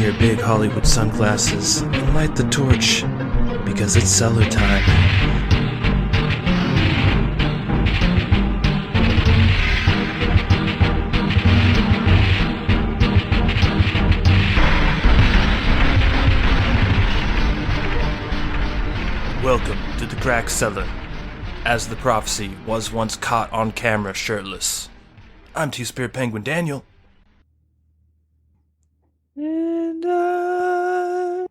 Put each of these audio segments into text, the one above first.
your big Hollywood sunglasses and light the torch, because it's cellar time. Welcome to the Crack Cellar. As the prophecy was once caught on camera shirtless, I'm Two-Spirit Penguin Daniel. And I'm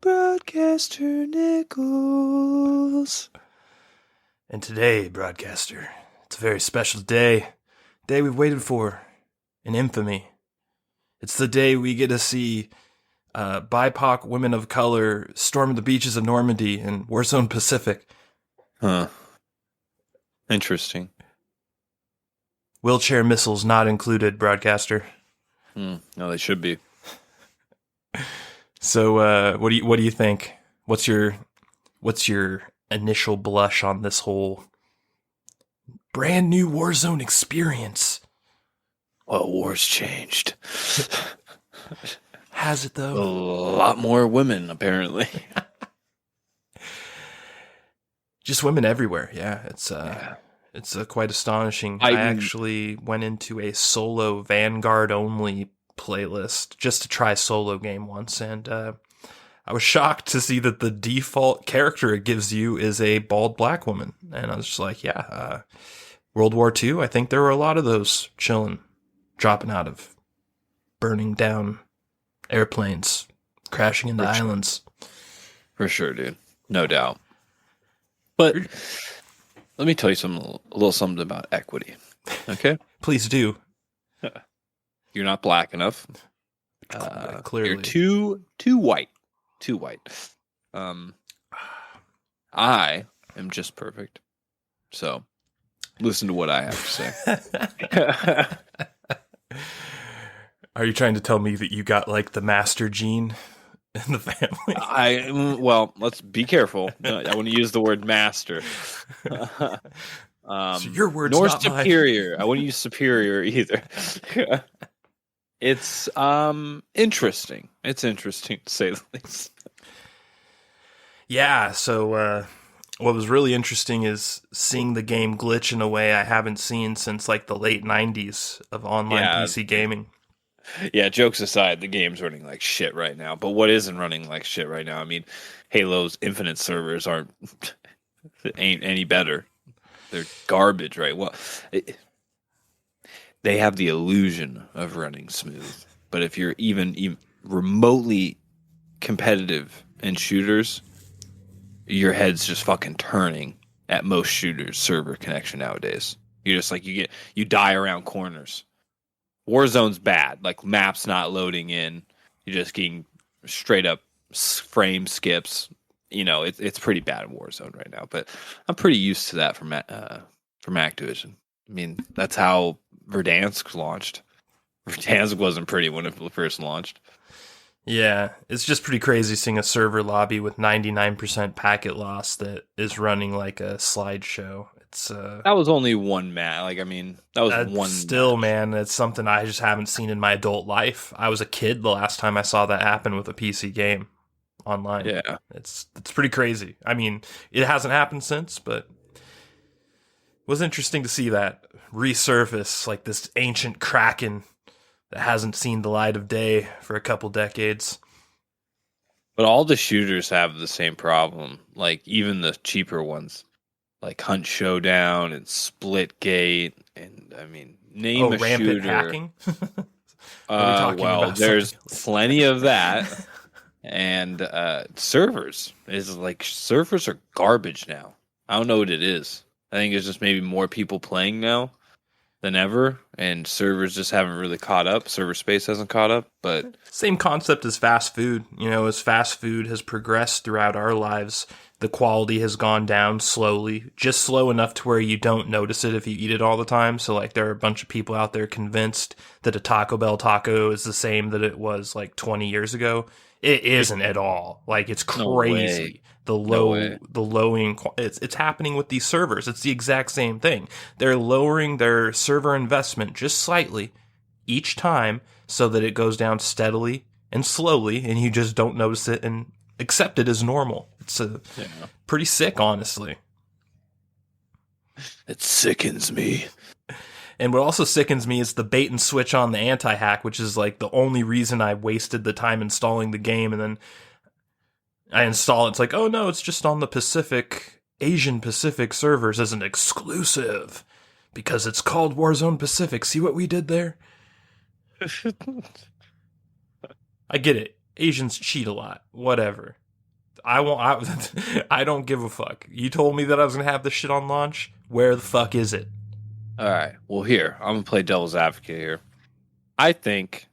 Broadcaster Nickels. And today, Broadcaster, it's a very special day. Day we've waited for in infamy. It's the day we get to see BIPOC women of color storm the beaches of Normandy in Warzone Pacific. Huh. Interesting. Wheelchair missiles not included, Broadcaster. No, they should be. So, what do you think? What's your initial blush on this whole brand new Warzone experience? Well, war's changed. Has it though? A lot more women, apparently. Just women everywhere. Yeah, it's quite astonishing. I actually went into a solo Vanguard only playlist just to try solo game once, and I was shocked to see that the default character it gives you is a bald black woman, and I was just like, yeah, World War II. I think there were a lot of those chilling, dropping out of burning down airplanes, crashing into islands. For sure, dude. No doubt. But let me tell you a little something about equity. Okay? Please do. You're not black enough. Clearly. You're too white. Too white. I am just perfect. So, listen to what I have to say. Are you trying to tell me that you got like the master gene in the family? Well, let's be careful. I want to use the word master. So your word's nor not superior. mine. I wouldn't use superior either. It's interesting. It's interesting to say the least. Yeah, so what was really interesting is seeing the game glitch in a way I haven't seen since like the late 90s of online PC gaming. Yeah, jokes aside, the game's running like shit right now. But what isn't running like shit right now? I mean, Halo's Infinite servers ain't any better. They're garbage, right? Well, they have the illusion of running smooth. But if you're even remotely competitive in shooters, your head's just fucking turning at most shooters' server connection nowadays. You're just like, you die around corners. Warzone's bad. Like, maps not loading in. You're just getting straight up frame skips. You know, it's pretty bad in Warzone right now. But I'm pretty used to that from Activision. I mean, that's how Verdansk launched. Verdansk wasn't pretty when it first launched. Yeah, it's just pretty crazy seeing a server lobby with 99% packet loss that is running like a slideshow. It's that was only one match. Like, I mean, that was one. Still, match. Man, it's something I just haven't seen in my adult life. I was a kid the last time I saw that happen with a PC game online. Yeah, it's pretty crazy. I mean, it hasn't happened since, but it was interesting to see that resurface, like this ancient kraken that hasn't seen the light of day for a couple decades. But all the shooters have the same problem. Like, even the cheaper ones, like Hunt Showdown and Splitgate, and I mean, name a rampant shooter. Hacking? Well, there's plenty of that. And servers are garbage now. I don't know what it is. I think it's just maybe more people playing now than ever, and servers just haven't really caught up. Server space hasn't caught up, but same concept as fast food. You know, as fast food has progressed throughout our lives, the quality has gone down slowly, just slow enough to where you don't notice it if you eat it all the time. So, like, there are a bunch of people out there convinced that a Taco Bell taco is the same that it was like 20 years ago. It isn't at all. Like, it's crazy. It's happening with these servers. It's the exact same thing. They're lowering their server investment just slightly each time so that it goes down steadily and slowly, and you just don't notice it and accept it as normal. It's pretty sick, honestly. It sickens me. And what also sickens me is the bait and switch on the anti-hack, which is like the only reason I wasted the time installing the game, and then I install it. It's like, oh no, it's just on the Asian Pacific servers as an exclusive because it's called Warzone Pacific. See what we did there? I get it. Asians cheat a lot. Whatever. I don't give a fuck. You told me that I was gonna have this shit on launch. Where the fuck is it? All right. Well, here I'm gonna play devil's advocate here. I think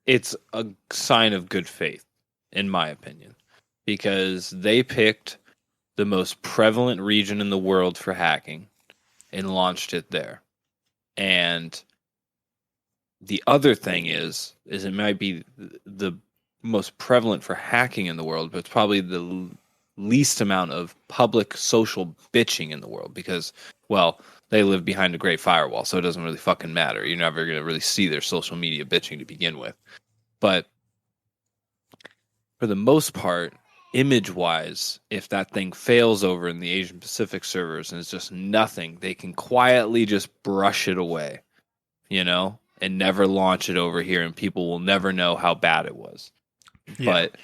it's a sign of good faith, in my opinion, because they picked the most prevalent region in the world for hacking and launched it there. And the other thing is it might be the most prevalent for hacking in the world, but it's probably the least amount of public social bitching in the world because, well, they live behind a great firewall, so it doesn't really fucking matter. You're never going to really see their social media bitching to begin with. But for the most part, image-wise, if that thing fails over in the Asian Pacific servers and it's just nothing, they can quietly just brush it away, and never launch it over here, and people will never know how bad it was. Yeah. But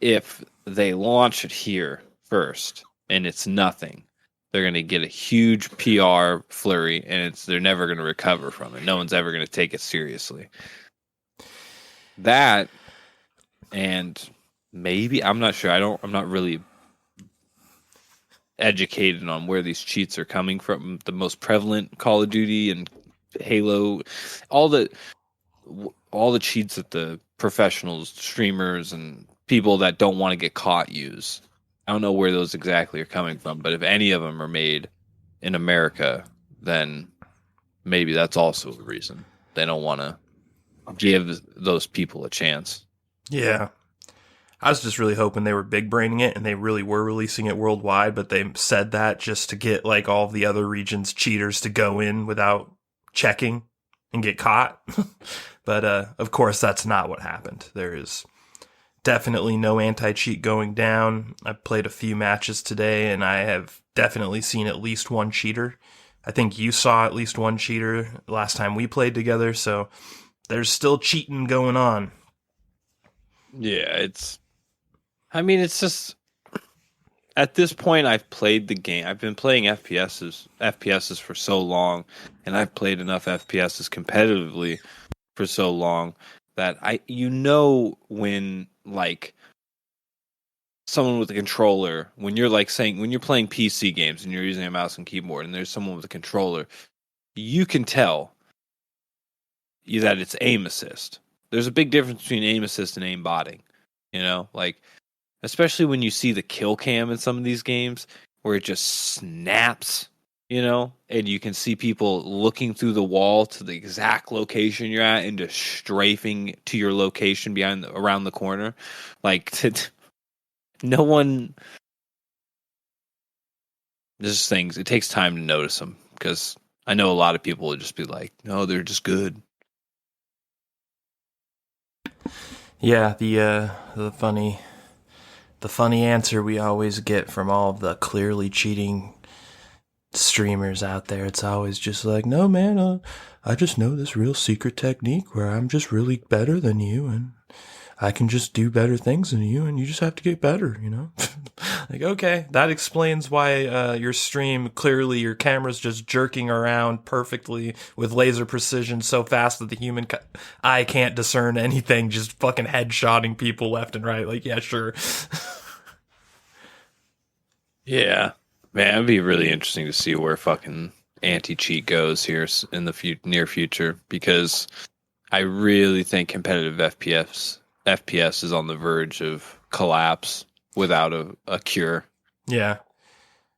if they launch it here first and it's nothing, they're going to get a huge PR flurry, and they're never going to recover from it. No one's ever going to take it seriously. That, and maybe, I'm not sure. I'm not really educated on where these cheats are coming from. The most prevalent Call of Duty and Halo, all the cheats that the professionals, streamers, and people that don't want to get caught use. I don't know where those exactly are coming from, but if any of them are made in America, then maybe that's also a reason. They don't want to give those people a chance. Yeah. I was just really hoping they were big braining it and they really were releasing it worldwide, but they said that just to get like all of the other regions' cheaters to go in without checking and get caught. But of course, that's not what happened. There is definitely no anti-cheat going down. I played a few matches today, and I have definitely seen at least one cheater. I think you saw at least one cheater last time we played together, so there's still cheating going on. Yeah, it's just, at this point, I've played the game. I've been playing FPSs for so long, and I've played enough FPSs competitively for so long that when like someone with a controller, when you're playing PC games and you're using a mouse and keyboard and there's someone with a controller, you can tell that it's aim assist. There's a big difference between aim assist and aim botting, like especially when you see the kill cam in some of these games where it just snaps, and you can see people looking through the wall to the exact location you're at and just strafing to your location around the corner. Like, no one. There's things. It takes time to notice them because I know a lot of people would just be like, "No, they're just good." Yeah, the funny answer we always get from all of the clearly cheating streamers out there, it's always just like, no man, I just know this real secret technique where I'm just really better than you and I can just do better things than you and you just have to get better, Like, okay, that explains why your stream, clearly your camera's just jerking around perfectly with laser precision so fast that the human eye can't discern anything, just fucking headshotting people left and right. Like, yeah, sure. Yeah. Man, it'd be really interesting to see where fucking anti-cheat goes here in the near future, because I really think competitive FPS is on the verge of collapse without a cure. Yeah.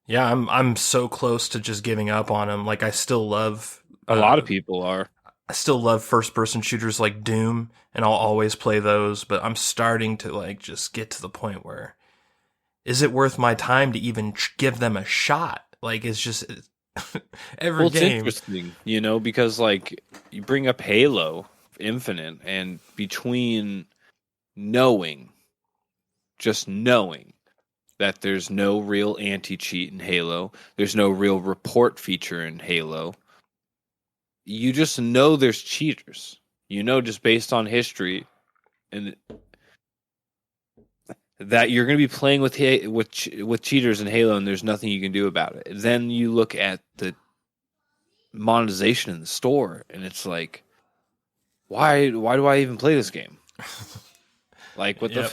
Yeah, I'm so close to just giving up on them. Like, I still love... a lot of people are. I still love first-person shooters like Doom, and I'll always play those, but I'm starting to, like, just get to the point where... is it worth my time to even give them a shot? Like, it's just every game. It's interesting, because like you bring up Halo, Infinite, and between just knowing that there's no real anti-cheat in Halo, there's no real report feature in Halo, you just know there's cheaters. You know, just based on history, and that you're going to be playing with cheaters in Halo, and there's nothing you can do about it. Then you look at the monetization in the store, and it's like, why do I even play this game? Like, what the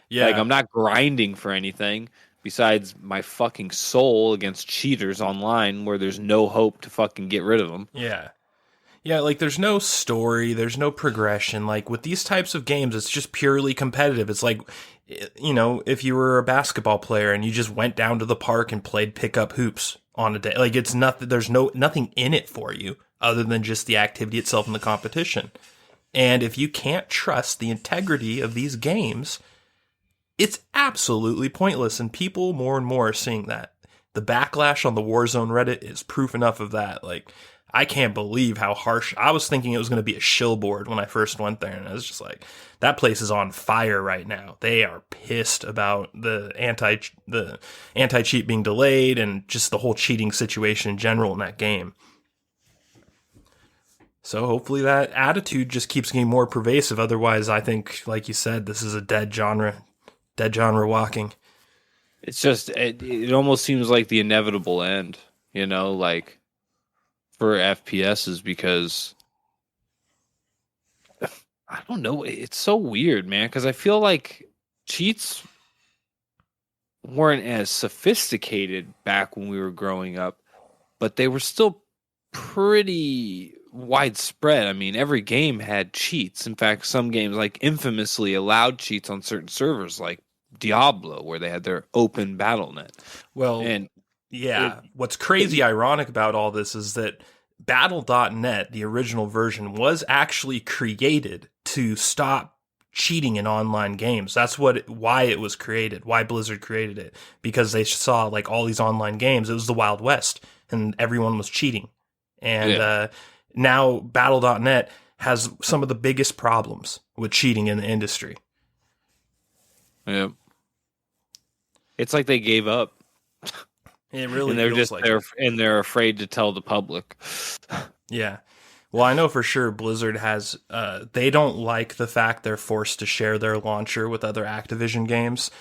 yeah, like, I'm not grinding for anything besides my fucking soul against cheaters online, where there's no hope to fucking get rid of them. Yeah, like, there's no story, there's no progression. Like, with these types of games, it's just purely competitive. It's like, you know, if you were a basketball player and you just went down to the park and played pickup hoops on a day. Like, it's nothing, there's nothing in it for you other than just the activity itself and the competition. And if you can't trust the integrity of these games, it's absolutely pointless. And people more and more are seeing that. The backlash on the Warzone Reddit is proof enough of that. Like, I can't believe how harsh. I was thinking it was going to be a shill board when I first went there, and I was just like, that place is on fire right now. They are pissed about the anti-cheat being delayed and just the whole cheating situation in general in that game. So hopefully that attitude just keeps getting more pervasive. Otherwise, I think, like you said, this is a dead genre walking. It's just, it almost seems like the inevitable end, you know, like, for FPSs, because I don't know, it's so weird, man, because I feel like cheats weren't as sophisticated back when we were growing up, but they were still pretty widespread. I mean, every game had cheats. In fact, some games like infamously allowed cheats on certain servers, like Diablo, where they had their open BattleNet. Well, and what's crazy ironic about all this is that Battle.net, the original version, was actually created to stop cheating in online games. That's why it was created, why Blizzard created it, because they saw, like, all these online games. It was the Wild West, and everyone was cheating. And now Battle.net has some of the biggest problems with cheating in the industry. Yeah. It's like they gave up. It really and they're feels just like they're afraid to tell the public. Yeah. Well, I know for sure Blizzard has they don't like the fact they're forced to share their launcher with other Activision games.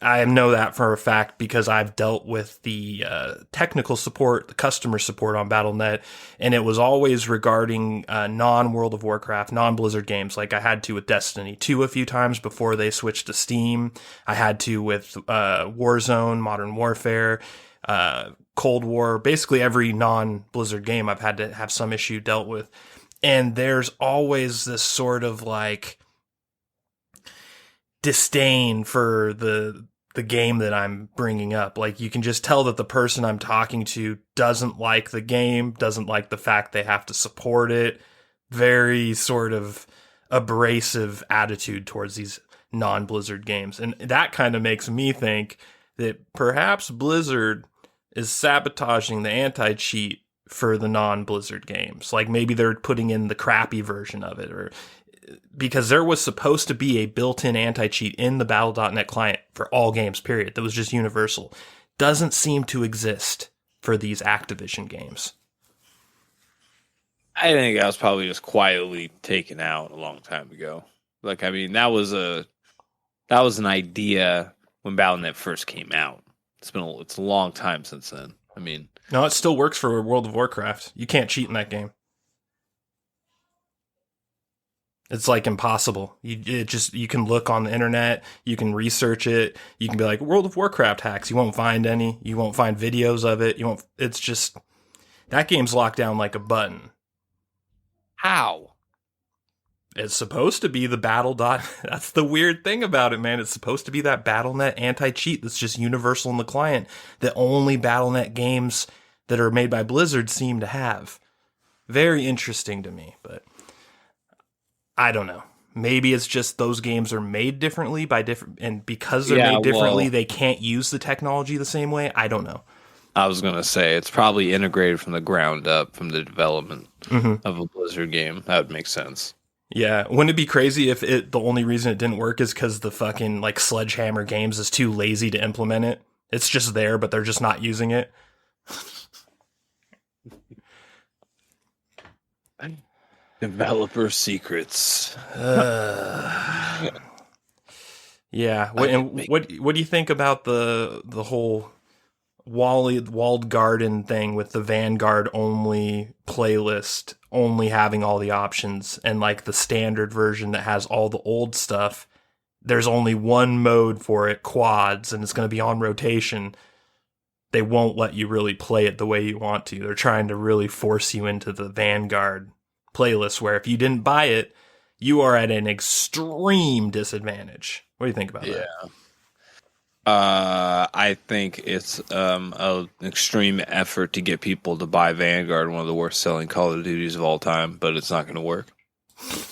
I know that for a fact because I've dealt with the technical support, the customer support on Battle.net, and it was always regarding non-World of Warcraft, non-Blizzard games. Like, I had to with Destiny 2 a few times before they switched to Steam. I had to with Warzone, Modern Warfare, Cold War, basically every non-Blizzard game I've had to have some issue dealt with. And there's always this sort of, like, disdain for the game that I'm bringing up. Like, you can just tell that the person I'm talking to doesn't like the game, doesn't like the fact they have to support it. Very sort of abrasive attitude towards these non-Blizzard games. And that kind of makes me think that perhaps Blizzard is sabotaging the anti-cheat for the non-Blizzard games. Like, maybe they're putting in the crappy version of it, or because there was supposed to be a built-in anti-cheat in the Battle.net client for all games, period. That was just universal. Doesn't seem to exist for these Activision games. I think that was probably just quietly taken out a long time ago. Like, I mean, that was an idea when Battle.net first came out. It's a long time since then. I mean, no, it still works for World of Warcraft. You can't cheat in that game. It's like impossible. You can look on the internet, you can research it, you can be like, World of Warcraft hacks. You won't find any. You won't find videos of it. It's just, that game's locked down like a button. How? It's supposed to be the That's the weird thing about it, man. It's supposed to be that Battle.net anti-cheat that's just universal in the client that only Battle.net games that are made by Blizzard seem to have. Very interesting to me, but I don't know. Maybe it's just those games are made differently and because they're made differently, they can't use the technology the same way. I don't know. I was going to say, it's probably integrated from the ground up from the development of a Blizzard game. That would make sense. Yeah, wouldn't it be crazy if the only reason it didn't work is because the fucking like Sledgehammer Games is too lazy to implement it? It's just there, but they're just not using it. Developer secrets. Yeah. What do you think about the whole walled garden thing with the Vanguard only playlist only having all the options, and like the standard version that has all the old stuff? There's only one mode for it, quads, and it's going to be on rotation. They won't let you really play it the way you want to. They're trying to really force you into the Vanguard playlist, where if you didn't buy it, you are at an extreme disadvantage. What do you think about that? I think it's an extreme effort to get people to buy Vanguard, one of the worst selling Call of Duties of all time, but it's not going to work.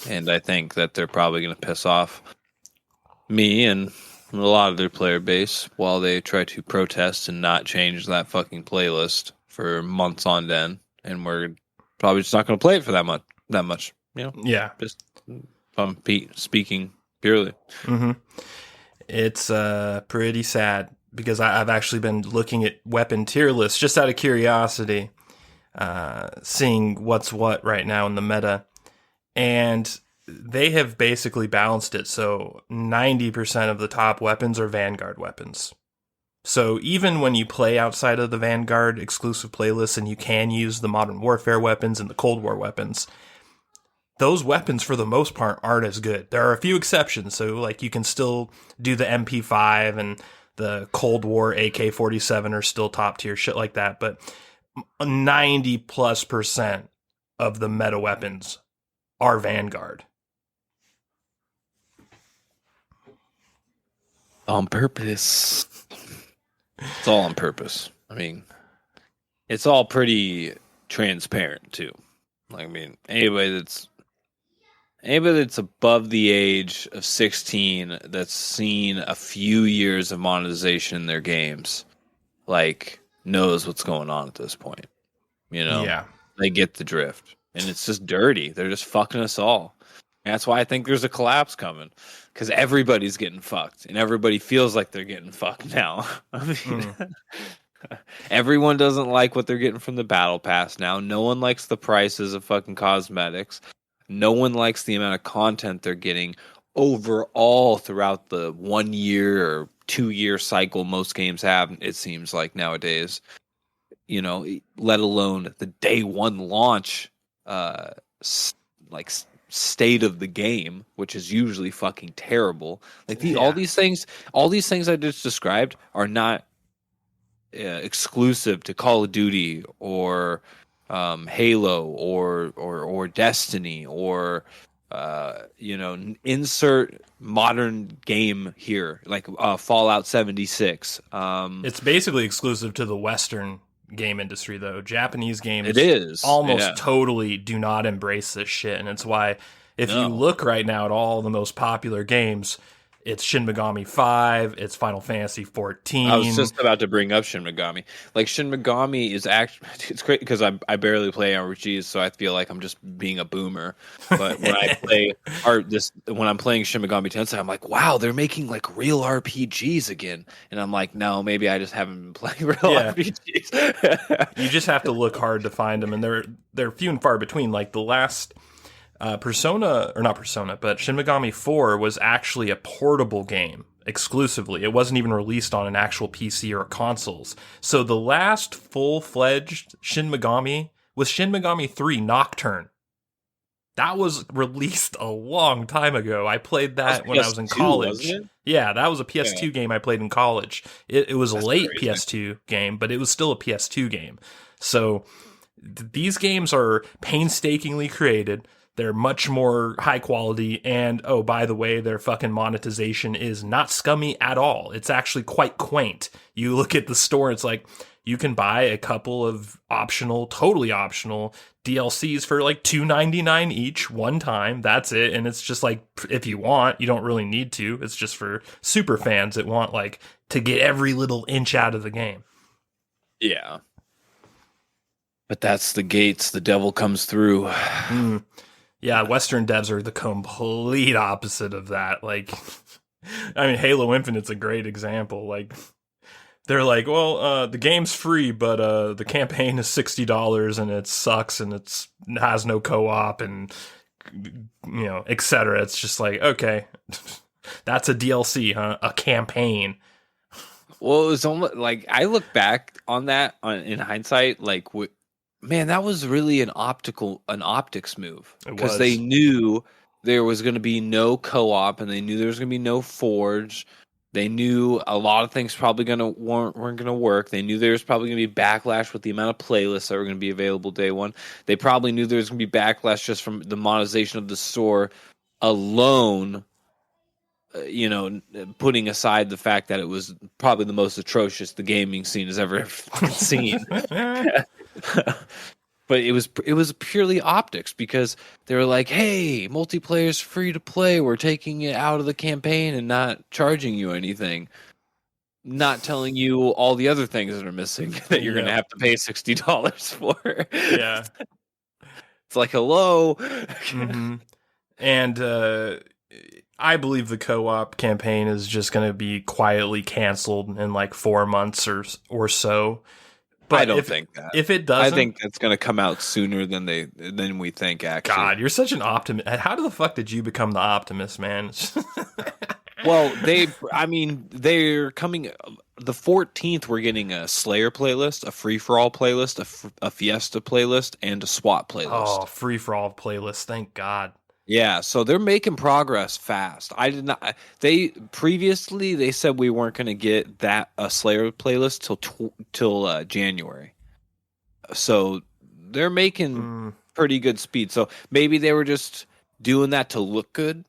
And I think that they're probably going to piss off me and a lot of their player base while they try to protest and not change that fucking playlist for months on end. And we're probably just not going to play it for that much, you know? Yeah. Just speaking purely. Mm-hmm. It's pretty sad because I've actually been looking at weapon tier lists just out of curiosity, seeing what's what right now in the meta. And they have basically balanced it. So 90% of the top weapons are Vanguard weapons. So even when you play outside of the Vanguard exclusive playlists and you can use the Modern Warfare weapons and the Cold War weapons, those weapons for the most part aren't as good. There are a few exceptions. So like you can still do the MP5 and the Cold War AK-47 are still top tier, shit like that. But 90+% of the meta weapons are Vanguard. On purpose. It's all on purpose. I mean, it's all pretty transparent too. Like, I mean, anybody that's above the age of 16 that's seen a few years of monetization in their games, like, knows what's going on at this point. You know? Yeah. They get the drift. And it's just dirty. They're just fucking us all. And that's why I think there's a collapse coming. Because everybody's getting fucked. And everybody feels like they're getting fucked now. I mean, everyone doesn't like what they're getting from the battle pass now. No one likes the prices of fucking cosmetics. No one likes the amount of content they're getting overall throughout the 1 year or 2 year cycle most games have, it seems like nowadays. You know, let alone the day one launch, state of the game, which is usually fucking terrible. Like all these things I just described are not exclusive to Call of Duty or Halo or Destiny or insert modern game here like Fallout 76. It's basically exclusive to the Western game industry, though. Japanese games it is almost totally do not embrace this shit, and it's why if you look right now at all the most popular games, it's Shin Megami 5, it's Final Fantasy 14. I was just about to bring up Shin Megami. Like, Shin Megami is actually, it's great because I barely play RPGs, so I feel like I'm just being a boomer. But when I play when I'm playing Shin Megami Tensei, I'm like, wow, they're making like real RPGs again. And I'm like, no, maybe I just haven't been playing real RPGs. You just have to look hard to find them, and they're few and far between. Like the last not Persona, but Shin Megami 4 was actually a portable game exclusively. It wasn't even released on an actual PC or consoles. So the last full-fledged Shin Megami was Shin Megami 3 Nocturne. That was released a long time ago. I played that when I was in college. Wasn't it? Yeah, that was a PS2 game I played in college. It was a late PS2 game, but it was still a PS2 game. So these games are painstakingly created. They're much more high quality, and oh, by the way, their fucking monetization is not scummy at all. It's actually quite quaint. You look at the store, it's like you can buy a couple of totally optional DLCs for like $2.99 each one time. That's it, and it's just like if you want, you don't really need to. It's just for super fans that want like to get every little inch out of the game. Yeah, but that's the gates. The devil comes through. Yeah, Western devs are the complete opposite of that. Like, I mean, Halo Infinite's a great example. Like, they're like, well, the game's free, but the campaign is $60 and it sucks and it has no co-op and etc. It's just like, okay, that's a DLC, huh? A campaign. Well, it was almost like I look back on that in hindsight, like, man, that was really an optics move because they knew there was going to be no co-op and they knew there was going to be no Forge. They knew a lot of things probably weren't going to work. They knew there was probably going to be backlash with the amount of playlists that were going to be available day one. They probably knew there was going to be backlash just from the monetization of the store alone. Putting aside the fact that it was probably the most atrocious the gaming scene has ever seen. But it was purely optics because they were like, hey, multiplayer's free to play. We're taking it out of the campaign and not charging you anything. Not telling you all the other things that are missing that you're going to have to pay $60 for. Yeah. It's like, hello. Mm-hmm. And I believe the co-op campaign is just going to be quietly canceled in like 4 months or so. But I don't think that. If it doesn't, I think it's going to come out sooner than we think. Actually, God, you're such an optimist. How the fuck did you become the optimist, man? Well, they're coming. The 14th, we're getting a Slayer playlist, a free for all playlist, a Fiesta playlist, and a SWAT playlist. Oh, free for all playlist! Thank God. Yeah, so they're making progress fast. I did not. They previously said we weren't going to get a Slayer playlist till January. So they're making pretty good speed. So maybe they were just doing that to look good.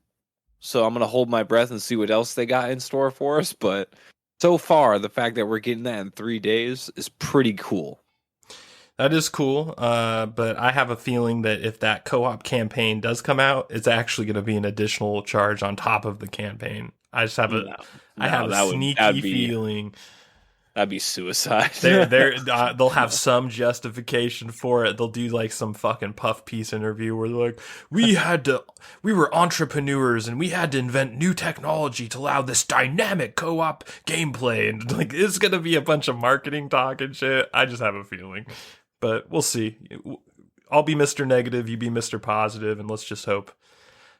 So I'm going to hold my breath and see what else they got in store for us. But so far, the fact that we're getting that in 3 days is pretty cool. That is cool, but I have a feeling that if that co-op campaign does come out, it's actually going to be an additional charge on top of the campaign. I just have a sneaky feeling. That'd be suicide. They'll have some justification for it. They'll do like some fucking puff piece interview where they're like, we were entrepreneurs and we had to invent new technology to allow this dynamic co-op gameplay. And like, it's going to be a bunch of marketing talk and shit. I just have a feeling. But we'll see. I'll be Mr. Negative, you be Mr. Positive, and let's just hope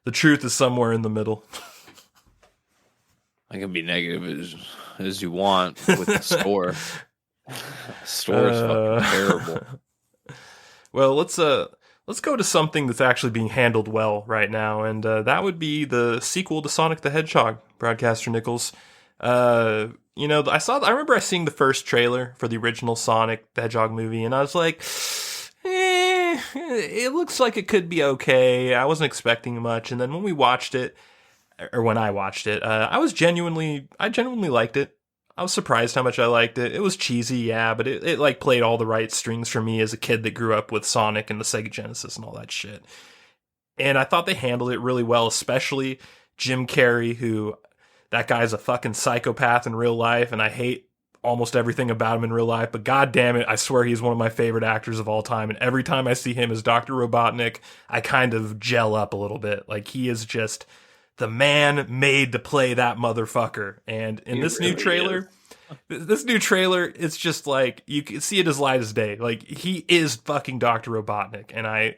the truth is somewhere in the middle. I can be negative as you want with the store. The store is fucking terrible. Well, let's go to something that's actually being handled well right now, and that would be the sequel to Sonic the Hedgehog, Broadcaster Nickels. I remember seeing the first trailer for the original Sonic the Hedgehog movie, and I was like, it looks like it could be okay. I wasn't expecting much, and then when I watched it, I genuinely liked it. I was surprised how much I liked it. It was cheesy, yeah, but it like played all the right strings for me as a kid that grew up with Sonic and the Sega Genesis and all that shit. And I thought they handled it really well, especially Jim Carrey, who... that guy's a fucking psychopath in real life, and I hate almost everything about him in real life, but god damn it, I swear he's one of my favorite actors of all time, and every time I see him as Dr. Robotnik, I kind of gel up a little bit. Like, he is just the man made to play that motherfucker. And in this new trailer, it's just like, you can see it as light as day. Like, he is fucking Dr. Robotnik, and I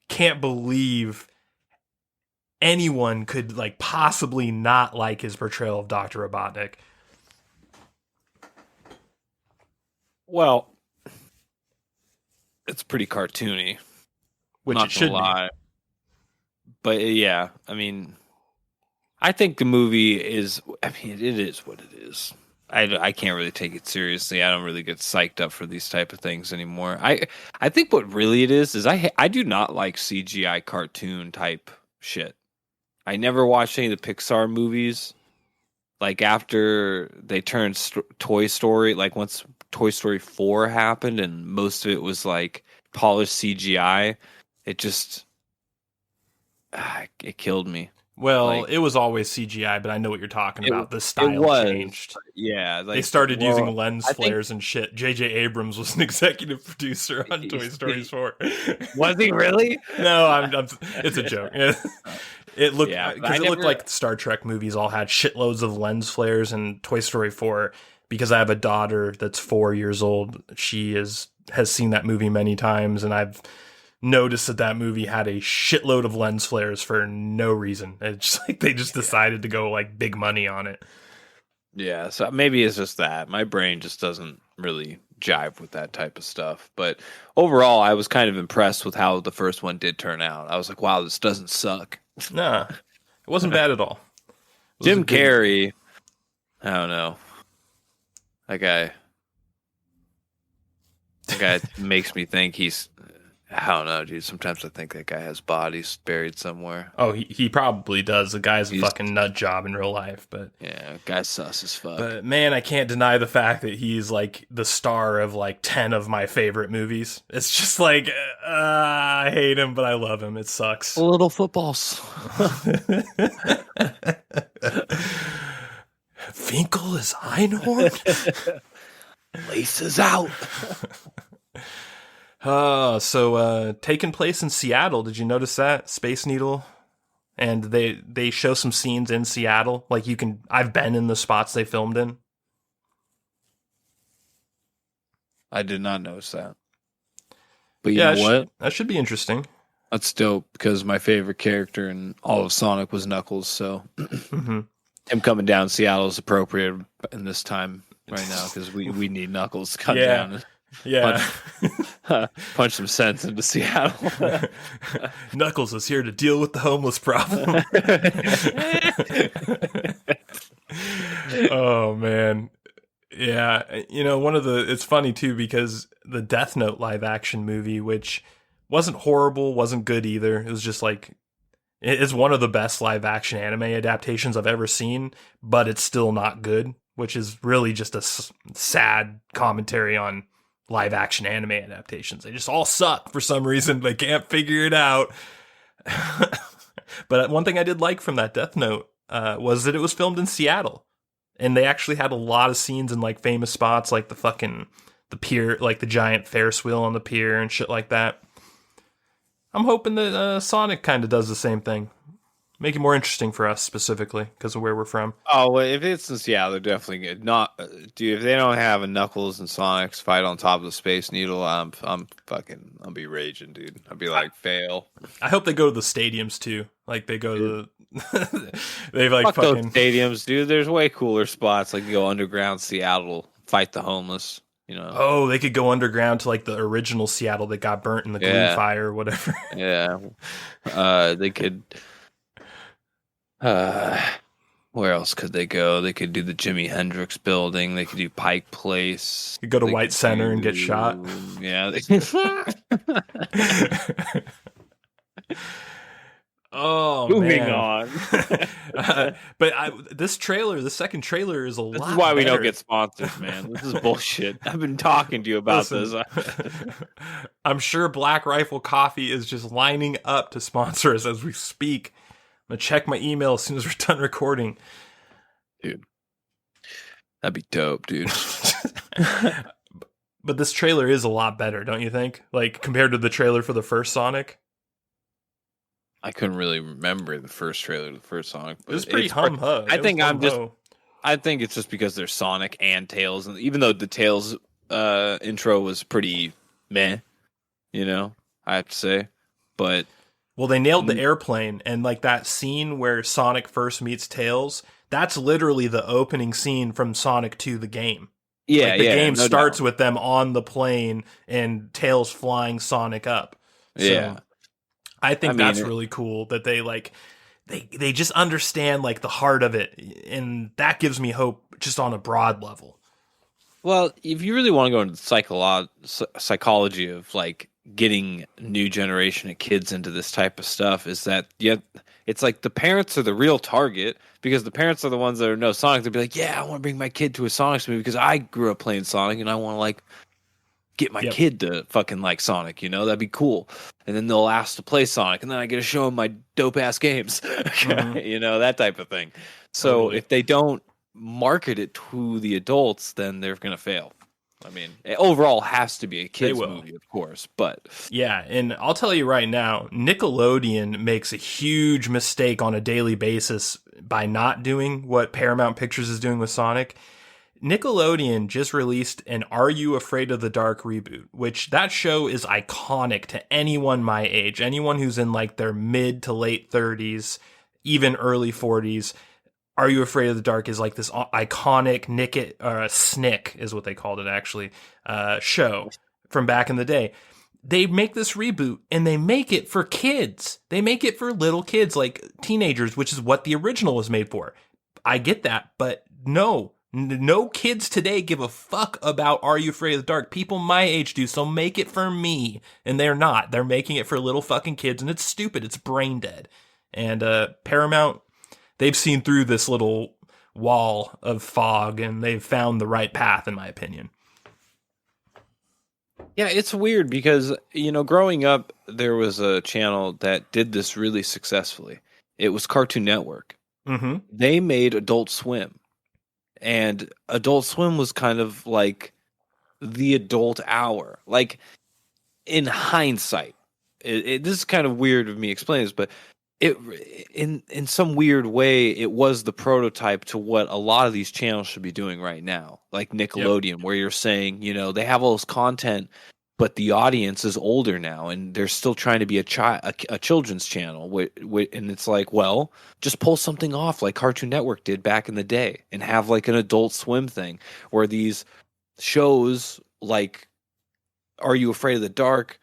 can't believe anyone could like possibly not like his portrayal of Dr. Robotnik. Well, it's pretty cartoony, which not it should be. But yeah, I mean, I think the movie is. I mean, it is what it is. I can't really take it seriously. I don't really get psyched up for these type of things anymore. I think what really it is I do not like CGI cartoon type shit. I never watched any of the Pixar movies. Like after they turned Toy Story, like once Toy Story 4 happened and most of it was like polished CGI, it just it killed me. Well, it was always CGI, but I know what you're talking about. The style changed. Yeah. They started using lens flares and shit. J.J. Abrams was an executive producer on Toy Story 4. Was he really? No, it's a joke. It looked because it looked like Star Trek movies all had shitloads of lens flares, and Toy Story 4, because I have a daughter that's 4 years old, she has seen that movie many times, and I've noticed that movie had a shitload of lens flares for no reason. It's just like they just decided to go like big money on it. Yeah, so maybe it's just that my brain just doesn't really jive with that type of stuff. But overall, I was kind of impressed with how the first one did turn out. I was like, wow, this doesn't suck. Nah, it wasn't bad at all. Jim Carrey, I don't know. That guy makes me think he's, I don't know, dude. Sometimes I think that guy has bodies buried somewhere. Oh, he probably does. The guy's a fucking nut job in real life, but yeah, guy's sus as fuck. But man, I can't deny the fact that he's like the star of like 10 of my favorite movies. It's just like I hate him, but I love him. It sucks. Little footballs. Finkel is Einhorn. Laces out. So taking place in Seattle. Did you notice that? Space Needle. And they show some scenes in Seattle. Like I've been in the spots they filmed in. I did not notice that. But you know what? That should be interesting. That's dope because my favorite character in all of Sonic was Knuckles. So him coming down Seattle is appropriate in this time right now because we need Knuckles to come down. Punch some sense into Seattle. Knuckles is here to deal with the homeless problem. Oh man. Yeah, it's funny too because the Death Note live action movie, which wasn't horrible, wasn't good either. It was just like it's one of the best live action anime adaptations I've ever seen, but it's still not good, which is really just a sad commentary on live action anime adaptations. They just all suck for some reason. They can't figure it out. But one thing I did like from that Death Note was that it was filmed in Seattle. And they actually had a lot of scenes in like famous spots, like the pier, like the giant Ferris wheel on the pier and shit like that. I'm hoping that Sonic kind of does the same thing. Make it more interesting for us specifically because of where we're from. Oh, well, if it's in Seattle, they're definitely good. Dude, if they don't have a Knuckles and Sonic's fight on top of the Space Needle, I'll be raging, dude. I'll be like, fail. I hope they go to the stadiums too. Like they go to they've like fuck fucking those stadiums, dude. There's way cooler spots. Like you go underground Seattle, fight the homeless. You know. Oh, they could go underground to like the original Seattle that got burnt in the glue fire or whatever. Yeah. They could. Where else could they go? They could do the Jimi Hendrix building. They could do Pike Place. You go to White Center and get shot. Yeah. Oh, moving man. on. But this trailer, the second trailer, is a lot. This is why we better. don't get sponsors, man. This is bullshit. I've been talking to you about this. I'm sure Black Rifle Coffee is just lining up to sponsor us as we speak. I'm gonna check my email as soon as we're done recording. Dude, that'd be dope, dude. But this trailer is a lot better, don't you think? Like compared to the trailer for the first Sonic. I couldn't really remember the first trailer to the first Sonic. But it was pretty hum-hum. I think it's just because there's Sonic and Tails, and even though the Tails intro was pretty meh, I have to say, but. Well, they nailed the airplane, and like that scene where Sonic first meets Tails, that's literally the opening scene from Sonic 2, the game. Yeah, like the game starts with them on the plane and Tails flying Sonic up. So yeah. I think that's really cool that they just understand like the heart of it, and that gives me hope just on a broad level. Well, if you really want to go into the psychology of like getting new generation of kids into this type of stuff, is that it's like the parents are the real target because the parents are the ones that know Sonic. They'll be like, yeah, I want to bring my kid to a Sonic movie because I grew up playing Sonic and I want to like get my kid to fucking like Sonic, you know, that'd be cool. And then they'll ask to play Sonic, and then I get to show them my dope ass games, you know, that type of thing. So if they don't market it to the adults, then they're gonna fail. I mean, it overall has to be a kids movie, of course, but yeah, and I'll tell you right now, Nickelodeon makes a huge mistake on a daily basis by not doing what Paramount Pictures is doing with Sonic. Nickelodeon just released an Are You Afraid of the Dark reboot, which that show is iconic to anyone my age, anyone who's in like their mid to late 30s, even early 40s. Are You Afraid of the Dark is like this iconic Snick is what they called it actually, show from back in the day. They make this reboot and they make it for kids. They make it for little kids, like teenagers, which is what the original was made for. I get that, but no kids today give a fuck about Are You Afraid of the Dark. People my age do, so make it for me. And they're not. They're making it for little fucking kids, and it's stupid. It's brain dead. And Paramount, they've seen through this little wall of fog, and they've found the right path, in my opinion. Yeah, it's weird because, you know, growing up, there was a channel that did this really successfully. It was Cartoon Network. Mm-hmm. They made Adult Swim. And Adult Swim was kind of like the adult hour. Like, in hindsight, this is kind of weird of me explaining this, but in some weird way, it was the prototype to what a lot of these channels should be doing right now, like Nickelodeon, where you're saying, you know, they have all this content, but the audience is older now, and they're still trying to be a children's channel. And it's like, well, just pull something off like Cartoon Network did back in the day, and have like an Adult Swim thing where these shows like Are You Afraid of the Dark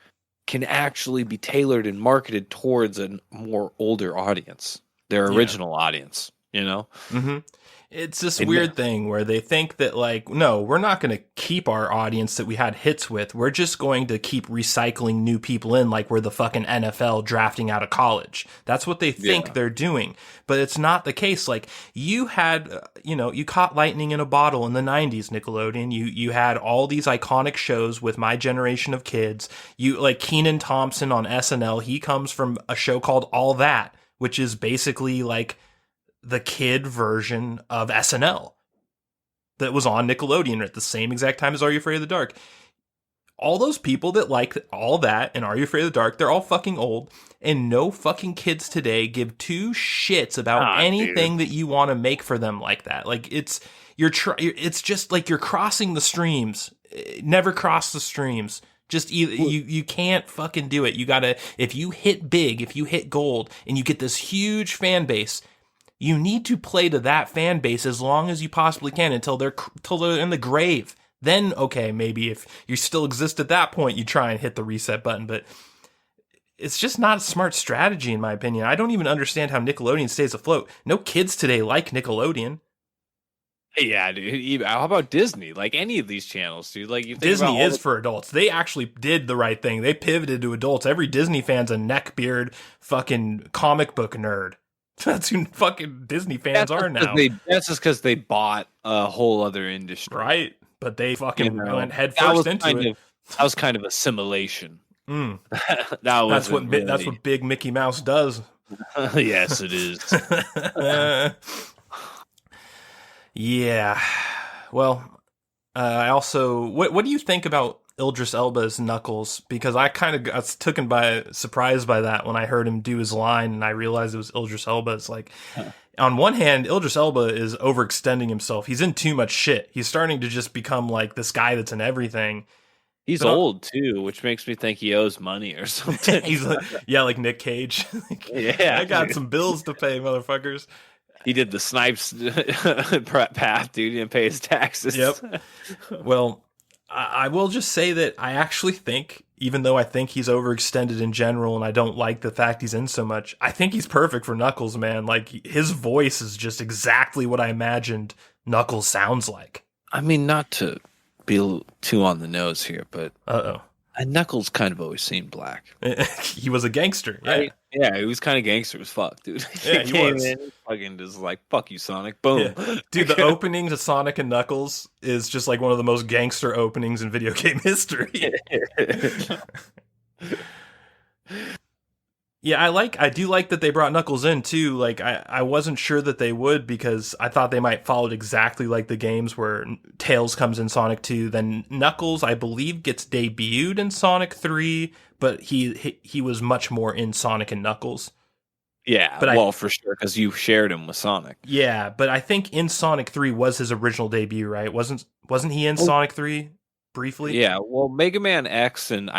can actually be tailored and marketed towards a more older audience, their original audience, you know? Mm-hmm. It's this weird thing where they think that, like, no, we're not going to keep our audience that we had hits with. We're just going to keep recycling new people in like we're the fucking NFL drafting out of college. That's what they think they're doing. But it's not the case. Like, you had, you caught lightning in a bottle in the 90s, Nickelodeon. You had all these iconic shows with my generation of kids. You, like, Kenan Thompson on SNL, he comes from a show called All That, which is basically like the kid version of SNL that was on Nickelodeon at the same exact time as Are You Afraid of the Dark. All those people that like All That and Are You Afraid of the Dark, they're all fucking old, and no fucking kids today give two shits about anything that you want to make for them like that. Like, it's just like you're crossing the streams. Never cross the streams. Just you can't fucking do it. You gotta, if you hit big, if you hit gold, and you get this huge fan base, you need to play to that fan base as long as you possibly can until they're in the grave. Then, okay, maybe if you still exist at that point, you try and hit the reset button. But it's just not a smart strategy, in my opinion. I don't even understand how Nickelodeon stays afloat. No kids today like Nickelodeon. Yeah, dude. How about Disney? Like, any of these channels, dude. Like, Disney is for adults. They actually did the right thing. They pivoted to adults. Every Disney fan's a neckbeard fucking comic book nerd. That's who fucking Disney fans are now. That's just because they bought a whole other industry. Right. But they fucking went head first into it. That was kind of assimilation. Mm. That's what Big Mickey Mouse does. Yes, it is. Yeah. Well, I also... What do you think about Idris Elba's Knuckles? Because I kind of got taken by surprise by that when I heard him do his line and I realized it was Idris Elba. It's like, on one hand, Idris Elba is overextending himself. He's in too much shit. He's starting to just become like this guy that's in everything. He's old too, which makes me think he owes money or something. He's like Nick Cage. Yeah, I got some bills to pay, motherfuckers. He did the Snipes path, dude. He didn't pay his taxes. Yep. Well, I will just say that I actually think, even though I think he's overextended in general and I don't like the fact he's in so much, I think he's perfect for Knuckles, man. Like, his voice is just exactly what I imagined Knuckles sounds like. I mean, not to be too on the nose here, but And Knuckles kind of always seemed black. He was a gangster. Yeah, right? Yeah, he was kind of gangster as fuck, dude. Yeah, he came was. in, fucking just like, fuck you, Sonic. Boom. Yeah. Dude, the opening to Sonic and Knuckles is just like one of the most gangster openings in video game history. Yeah, I do like that they brought Knuckles in too. Like I wasn't sure that they would because I thought they might follow it exactly like the games where Tails comes in Sonic 2, then Knuckles I believe gets debuted in Sonic 3, but he was much more in Sonic and Knuckles. Yeah, but for sure because you shared him with Sonic. Yeah, but I think in Sonic 3 was his original debut, right? Wasn't he in Sonic 3? Briefly. Yeah, well, Mega Man X and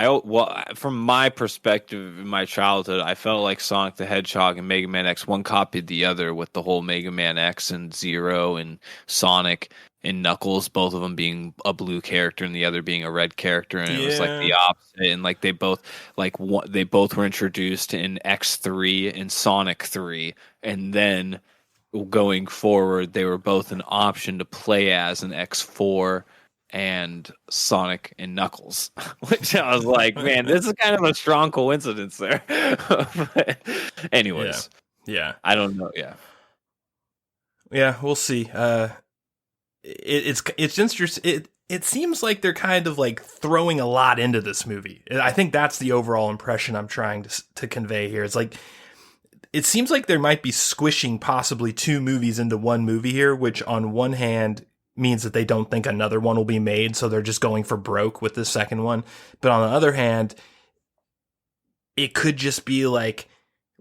from my perspective in my childhood, I felt like Sonic the Hedgehog and Mega Man X one copied the other with the whole Mega Man X and Zero and Sonic and Knuckles, both of them being a blue character and the other being a red character, and it was like the opposite. And like they both were introduced in X3 and Sonic 3, and then going forward, they were both an option to play as in X4. And Sonic and Knuckles, which I was like, man, this is kind of a strong coincidence there. But anyways, yeah, I don't know. Yeah, we'll see. It's interesting. It seems like they're kind of like throwing a lot into this movie. I think that's the overall impression I'm trying to convey here. It's like it seems like there might be squishing possibly two movies into one movie here, which on one hand means that they don't think another one will be made, so they're just going for broke with the second one. But on the other hand, it could just be like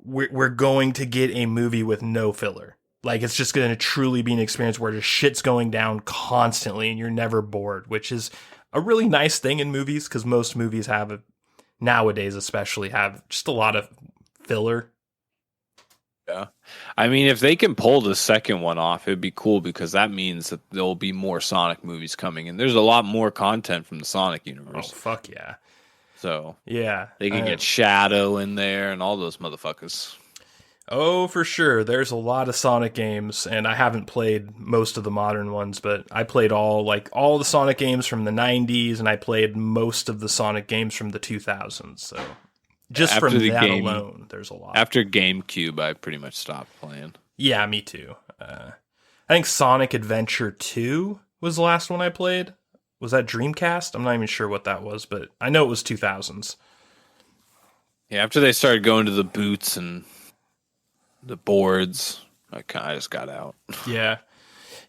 we're going to get a movie with no filler. Like it's just going to truly be an experience where the shit's going down constantly and you're never bored, which is a really nice thing in movies because most movies nowadays especially have just a lot of filler. Yeah. I mean, if they can pull the second one off, it'd be cool because that means that there'll be more Sonic movies coming. And there's a lot more content from the Sonic universe. Oh, fuck yeah. So, yeah. They can get Shadow in there and all those motherfuckers. Oh, for sure. There's a lot of Sonic games, and I haven't played most of the modern ones, but I played all the Sonic games from the 90s, and I played most of the Sonic games from the 2000s, so... Just after from that game alone, there's a lot. After GameCube, I pretty much stopped playing. Yeah, me too. I think Sonic Adventure 2 was the last one I played. Was that Dreamcast? I'm not even sure what that was, but I know it was 2000s. Yeah, after they started going to the boots and the boards, I just got out. Yeah.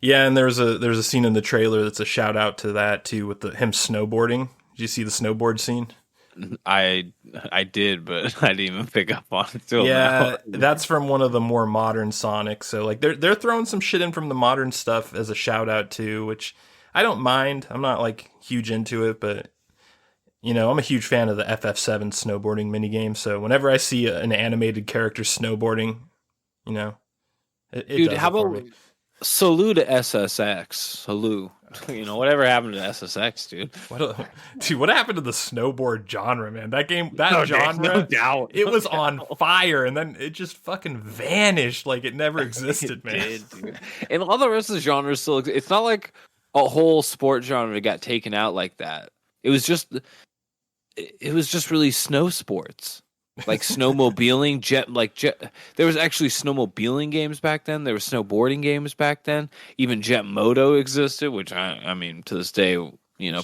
Yeah, and there's a scene in the trailer that's a shout out to that too with him snowboarding. Did you see the snowboard scene? I did, but I didn't even pick up on it till now. Yeah, that's from one of the more modern Sonic. So like they're throwing some shit in from the modern stuff as a shout out too, which I don't mind. I'm not like huge into it, but you know, I'm a huge fan of the FF7 snowboarding minigame. So whenever I see an animated character snowboarding, you know, it dude, does how about salute to SSX? Salute. You know, whatever happened to SSX, dude? What happened to the snowboard genre, man? That genre, no doubt. It was on fire, and then it just fucking vanished like it never existed, man. Did, dude. And all the rest of the genres still exist. It's not like a whole sport genre got taken out like that. It was just really snow sports. Like snowmobiling, there was actually snowmobiling games back then. There were snowboarding games back then. Even Jet Moto existed, which I mean, to this day, you know,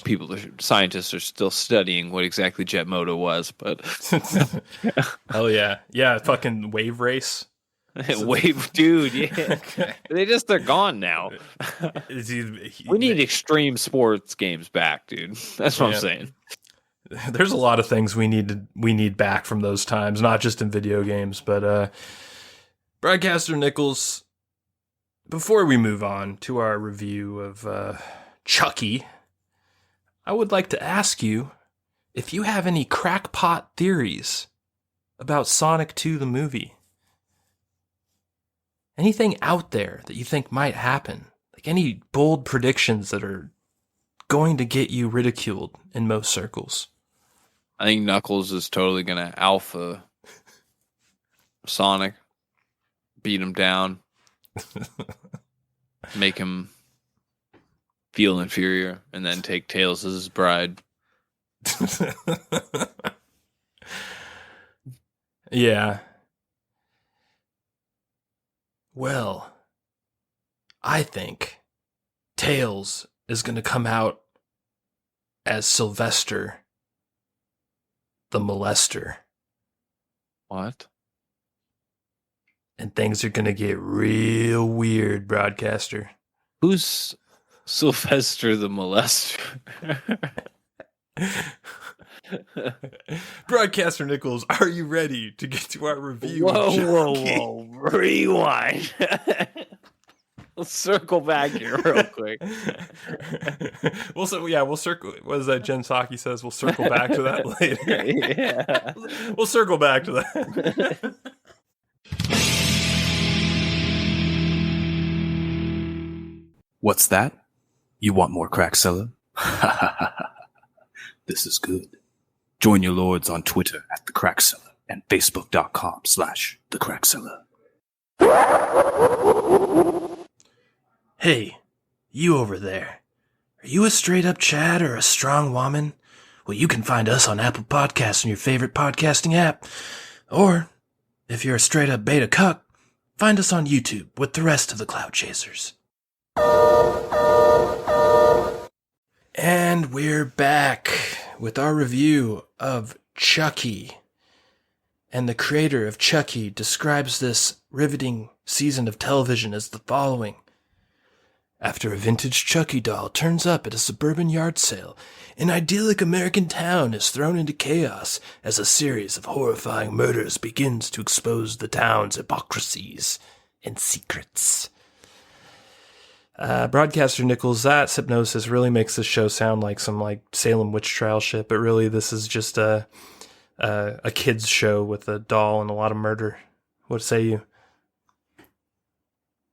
scientists are still studying what exactly Jet Moto was. But hell yeah, fucking wave race, wave, dude. Yeah, they're gone now. We need extreme sports games back, dude. That's what I'm saying. There's a lot of things we need back from those times, not just in video games, but Broadcaster Nickels, before we move on to our review of Chucky, I would like to ask you if you have any crackpot theories about Sonic 2 the movie. Anything out there that you think might happen? Like any bold predictions that are going to get you ridiculed in most circles? I think Knuckles is totally going to alpha Sonic, beat him down, make him feel inferior, and then take Tails as his bride. Yeah. Well, I think Tails is going to come out as Sylvester the Molester. What? And things are going to get real weird, Broadcaster. Who's Sylvester the Molester? Broadcaster Nickels, are you ready to get to our review? Whoa. Rewind. Let's circle back here real quick. We'll circle. What is that? Jen Psaki says we'll circle back to that later. Yeah. We'll circle back to that. What's that? You want more Crack Cellar? This is good. Join your lords on Twitter at The Crack Cellar and Facebook.com/The Crack Cellar. Hey, you over there. Are you a straight-up Chad or a strong woman? Well, you can find us on Apple Podcasts and your favorite podcasting app. Or, if you're a straight-up beta cuck, find us on YouTube with the rest of the Cloud Chasers. And we're back with our review of Chucky. And the creator of Chucky describes this riveting season of television as the following. After a vintage Chucky doll turns up at a suburban yard sale, an idyllic American town is thrown into chaos as a series of horrifying murders begins to expose the town's hypocrisies and secrets. Broadcaster Nickels, that hypnosis really makes this show sound like some Salem witch trial shit, but really this is just a kid's show with a doll and a lot of murder. What say you?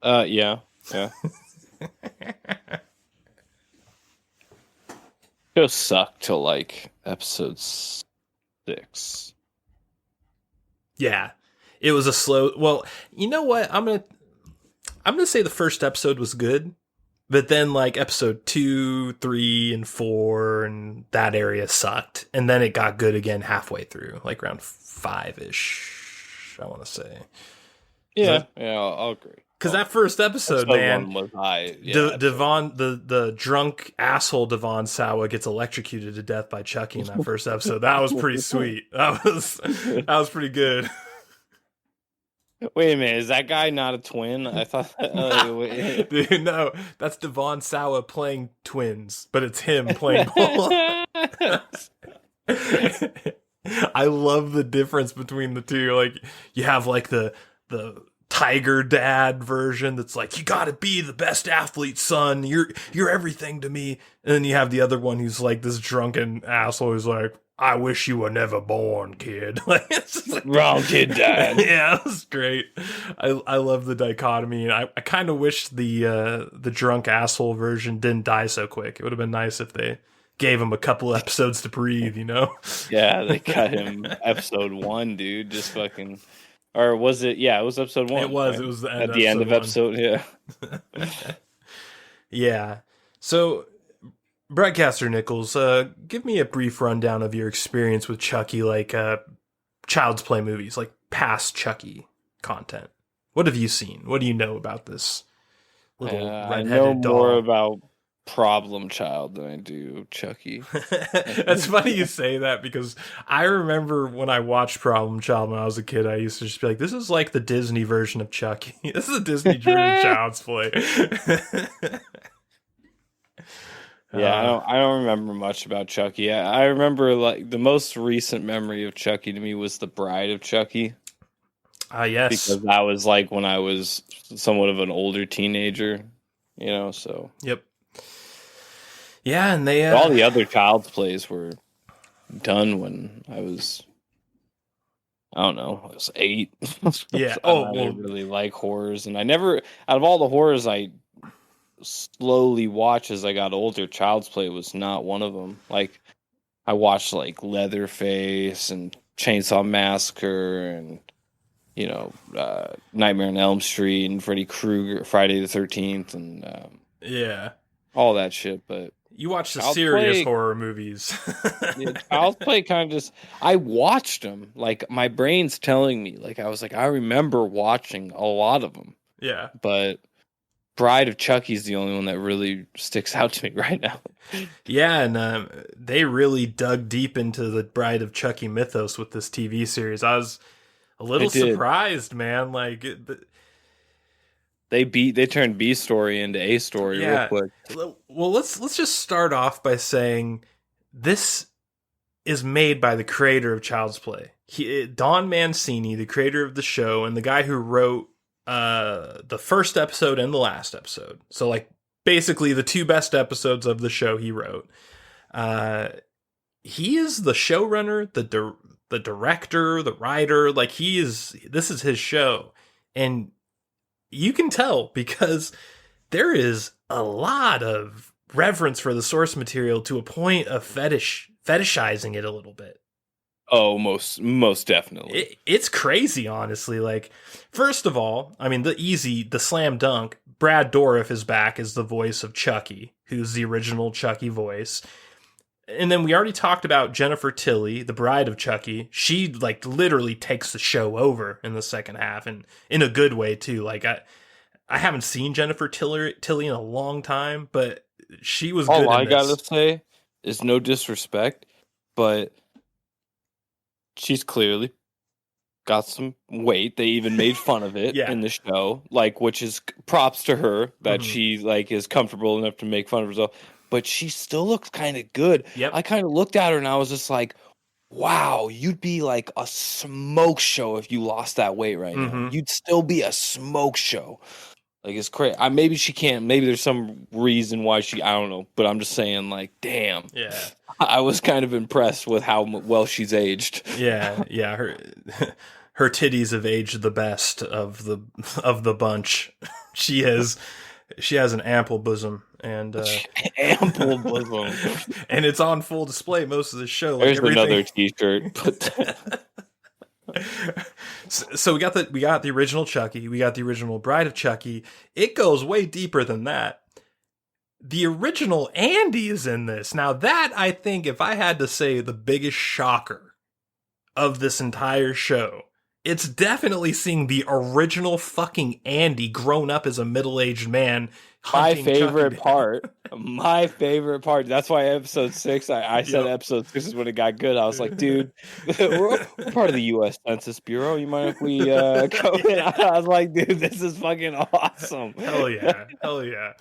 Yeah. Show sucked till like episode 6. Yeah, it was a slow. Well, you know what? I'm gonna say the first episode was good, but then like episode 2, 3, and 4, and that area sucked, and then it got good again halfway through, like around 5-ish. I want to say. Yeah, I'll agree. Because that first episode, man, was high. Devon, the drunk asshole Devon Sawa gets electrocuted to death by Chucky in that first episode. That was pretty sweet. That was pretty good. Wait a minute, is that guy not a twin? I thought. Dude, no, that's Devon Sawa playing twins, but it's him playing both. I love the difference between the two. Like you have like the Tiger Dad version that's like, you gotta be the best athlete, son. You're everything to me. And then you have the other one who's like this drunken asshole who's like, I wish you were never born, kid. Like, it's just like, wrong kid, Dad. Yeah, that's great. I love the dichotomy, and I kind of wish the drunk asshole version didn't die so quick. It would have been nice if they gave him a couple episodes to breathe, you know? Yeah, they cut him episode 1, dude. Just fucking. Or was it? Yeah, it was episode 1. It was. Right? It was at the end of episode. Yeah. Yeah. So, Broadcaster Nickels, give me a brief rundown of your experience with Chucky, like Child's Play movies, like past Chucky content. What have you seen? What do you know about this little redheaded I know doll? more about Problem Child than I do Chucky. That's funny you say that, because I remember when I watched Problem Child when I was a kid, I used to just be like, this is like the Disney version of Chucky. This is a Disney-driven Child's Play. Yeah, I don't remember much about Chucky. I remember like the most recent memory of Chucky to me was The Bride of Chucky. Yes. Because that was like when I was somewhat of an older teenager, you know, so. Yep. Yeah, and they all the other Child's Plays were done when I was, I don't know, I was 8. Yeah. I didn't really like horrors, and I never, out of all the horrors I slowly watched as I got older, Child's Play was not one of them. Like, I watched like Leatherface and Chainsaw Massacre and, you know, Nightmare on Elm Street and Freddy Krueger, Friday the 13th, and yeah, all that shit. But You watch the Child's serious Play- horror movies. Yeah, Child's Play kind of just. I watched them. Like my brain's telling me. Like I was like, I remember watching a lot of them. Yeah. But Bride of Chucky's the only one that really sticks out to me right now. Yeah, and they really dug deep into the Bride of Chucky mythos with this TV series. I was a little surprised, man. Like they turned B story into A story real quick. Well, let's just start off by saying this is made by the creator of Child's Play. Don Mancini, the creator of the show, and the guy who wrote the first episode and the last episode. So like basically the two best episodes of the show he wrote. He is the showrunner, the director, the writer. Like this is his show. And you can tell because there is a lot of reverence for the source material to a point of fetishizing it a little bit. Oh, most definitely. It's crazy, honestly. Like, first of all, I mean, the slam dunk, Brad Dourif is back as the voice of Chucky, who's the original Chucky voice. And then we already talked about Jennifer Tilly, the bride of Chucky. She, like, literally takes the show over in the second half, and in a good way, too. Like, I haven't seen Jennifer Tilly in a long time, but she was good in this. All I gotta say is no disrespect, but she's clearly got some weight. They even made fun of it in the show, like, which is props to her that she like is comfortable enough to make fun of herself. But she still looks kind of good. Yep. I kind of looked at her and I was just like, wow, you'd be like a smoke show if you lost that weight right now. You'd still be a smoke show. Like, it's crazy. Maybe she can't. Maybe there's some reason why I don't know. But I'm just saying, like, damn. Yeah. I was kind of impressed with how well she's aged. Yeah. Her titties have aged the best of the bunch. She has an ample bosom and ample bosom, and it's on full display most of the show. There's another T-shirt. So we got the original Chucky, we got the original Bride of Chucky. It goes way deeper than that. The original Andy is in this. Now that, I think, if I had to say the biggest shocker of this entire show, it's definitely seeing the original fucking Andy grown up as a middle-aged man. My favorite part. That's why episode 6, I said episode 6 is when it got good. I was like, dude, we're part of the U.S. Census Bureau. You mind if we go in? I was like, dude, this is fucking awesome. Hell yeah.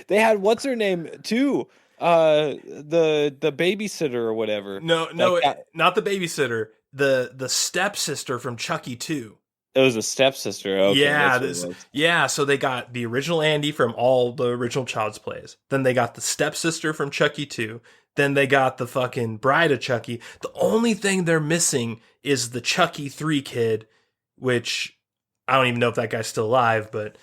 They had, what's her name, too? The babysitter or whatever. No, not the babysitter. The stepsister from Chucky 2. It was a stepsister. Okay, so they got the original Andy from all the original Child's Plays. Then they got the stepsister from Chucky 2. Then they got the fucking Bride of Chucky. The only thing they're missing is the Chucky 3 kid, which I don't even know if that guy's still alive, but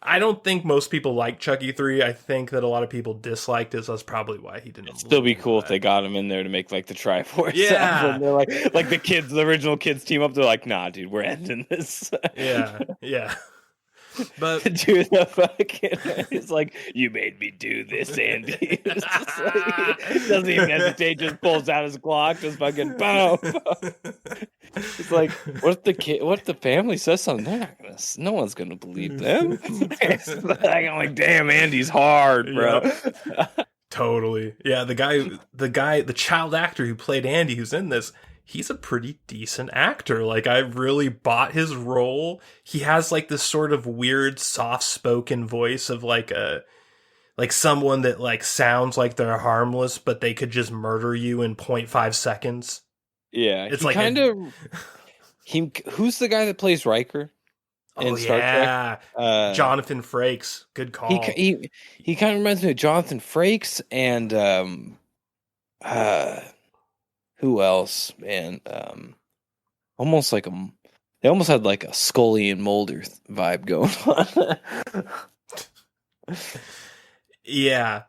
I don't think most people like Chucky 3. I think that a lot of people disliked it, so that's probably why he didn't. It'd still be cool if they got him in there to make like the Triforce. Yeah. Album. They're like the original kids team up. They're like, nah, dude, we're ending this. Yeah. But dude, the fucking, it's like, you made me do this, Andy. It's just like, doesn't even hesitate, just pulls out his Glock, just fucking boom. It's like, what if the family says something? No one's gonna believe them. I'm like, damn, Andy's hard, bro. Yeah. Totally. Yeah, the child actor who played Andy, who's in this, he's a pretty decent actor. Like, I really bought his role. He has like this sort of weird, soft-spoken voice of like someone that like sounds like they're harmless, but they could just murder you in 0.5 seconds. Yeah, it's like who's the guy that plays Riker in Star Trek? Jonathan Frakes. Good call. He kind of reminds me of Jonathan Frakes and who else? Man, almost like they almost had like a Scully and Mulder vibe going on. Yeah,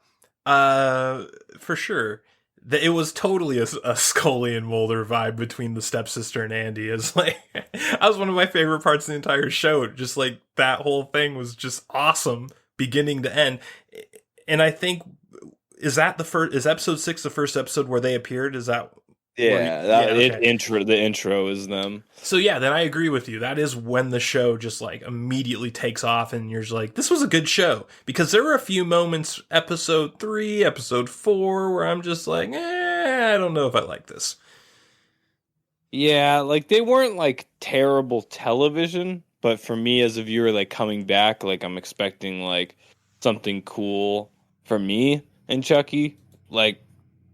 for sure. It was totally a Scully and Mulder vibe between the stepsister and Andy. It's like, that was one of my favorite parts of the entire show. Just like that whole thing was just awesome, beginning to end. And I think is that the first? Is episode 6 the first episode where they appeared? Is that? The intro is them. So yeah, then I agree with you. That is when the show just like immediately takes off, and you're just like, this was a good show. Because there were a few moments, episode 3, episode 4, where I'm just like, I don't know if I like this. Yeah, like they weren't like terrible television, but for me as a viewer, like coming back, like I'm expecting like something cool for me and Chucky. Like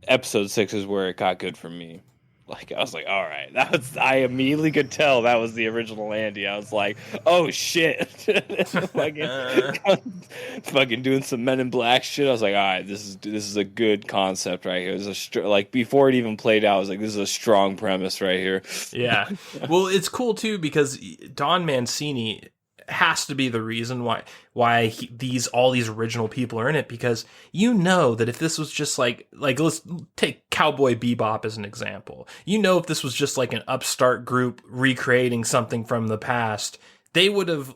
episode 6 is where it got good for me. Like I was like, all right, I immediately could tell that was the original Andy. I was like, oh shit, fucking doing some Men in Black shit. I was like, all right, this is a good concept right here. Like before it even played out, I was like, this is a strong premise right here. Yeah, well, it's cool too because Don Mancini has to be the reason why all these original people are in it, because you know that if this was just like let's take Cowboy Bebop as an example. You know, if this was just like an upstart group recreating something from the past, they would have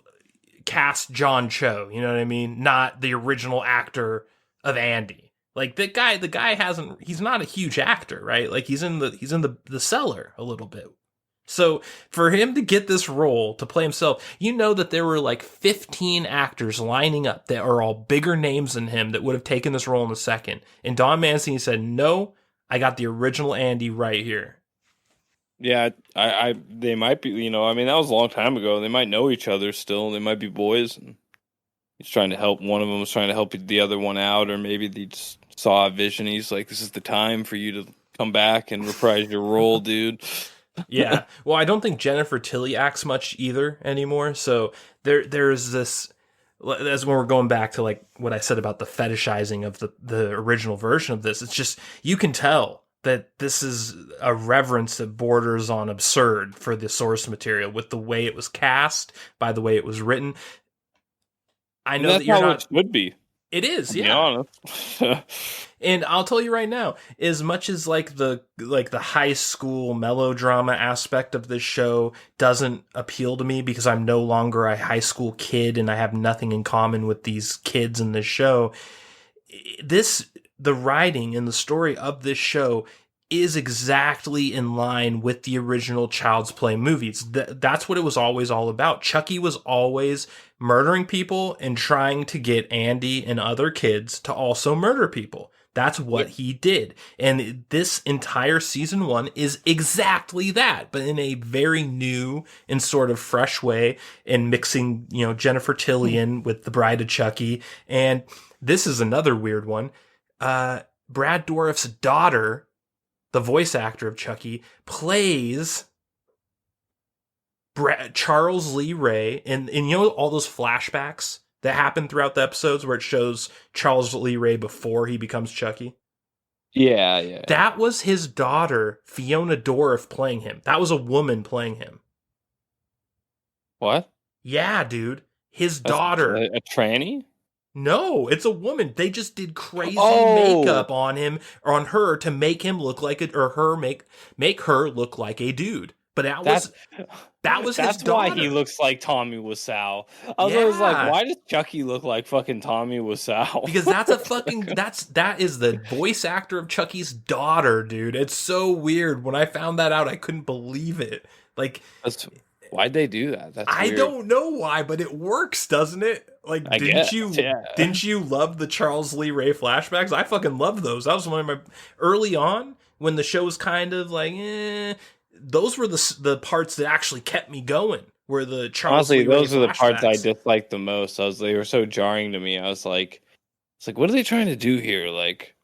cast John Cho, you know what I mean? Not the original actor of Andy. Like the guy he's not a huge actor, right? Like he's in the cellar a little bit. So for him to get this role to play himself, you know that there were like 15 actors lining up that are all bigger names than him that would have taken this role in a second. And Don Mancini said, no, I got the original Andy right here. Yeah, they might be, you know, I mean, that was a long time ago. They might know each other still. They might be boys. And he's trying to help. One of them was trying to help the other one out, or maybe they just saw a vision. He's like, this is the time for you to come back and reprise your role, dude. Yeah. Well, I don't think Jennifer Tilly acts much either anymore. So there's this, as when we're going back to like what I said about the fetishizing of the original version of this, it's just, you can tell that this is a reverence that borders on absurd for the source material with the way it was cast, by the way it was written. I know that you're not. It would be. It is, to yeah. be honest. And I'll tell you right now, as much as like the high school melodrama aspect of this show doesn't appeal to me because I'm no longer a high school kid and I have nothing in common with these kids in this show, the writing and the story of this show is exactly in line with the original Child's Play movies. That's what it was always all about. Chucky was always murdering people and trying to get Andy and other kids to also murder people. That's what he did. And this entire season 1 is exactly that, but in a very new and sort of fresh way, and mixing, you know, Jennifer Tilly in with the Bride of Chucky. And this is another weird one. Brad Dourif's daughter, the voice actor of Chucky, plays Charles Lee Ray, and you know all those flashbacks that happen throughout the episodes where it shows Charles Lee Ray before he becomes Chucky? Yeah. That was his daughter, Fiona Dourif, playing him. That was a woman playing him. What? Yeah, dude. His daughter. A tranny? No, it's a woman. They just did crazy makeup on him or on her to make him look like make her look like a dude. But that was his daughter. That's why he looks like Tommy Wiseau. I was always like, why does Chucky look like fucking Tommy Wiseau? Because that is the voice actor of Chucky's daughter, dude. It's so weird. When I found that out, I couldn't believe it. Like, why'd they do that? I don't know why, but it works, doesn't it? Like, didn't you love the Charles Lee Ray flashbacks? I fucking love those. That was one of my early on when the show was kind of like, those were the parts that actually kept me going. Were the Charles Lee Ray those are the parts I flashbacks. disliked the most. They were so jarring to me. I was like, what are they trying to do here? Like,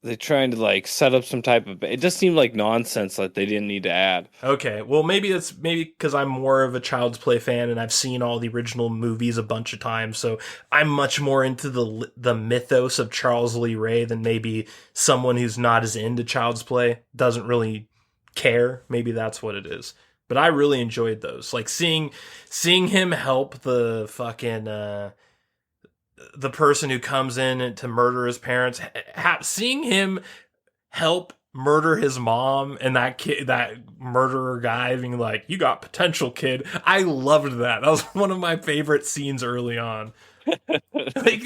they're trying to like set up some type of. It just seemed like nonsense that they didn't need to add. Okay, well maybe because I'm more of a Child's Play fan and I've seen all the original movies a bunch of times, so I'm much more into the mythos of Charles Lee Ray than maybe someone who's not as into Child's Play, doesn't really care. Maybe that's what it is. But I really enjoyed those, like seeing him help the fucking. The person who comes in to murder his parents, seeing him help murder his mom, and that murderer guy being like, "You got potential, kid." I loved that. That was one of my favorite scenes early on. Like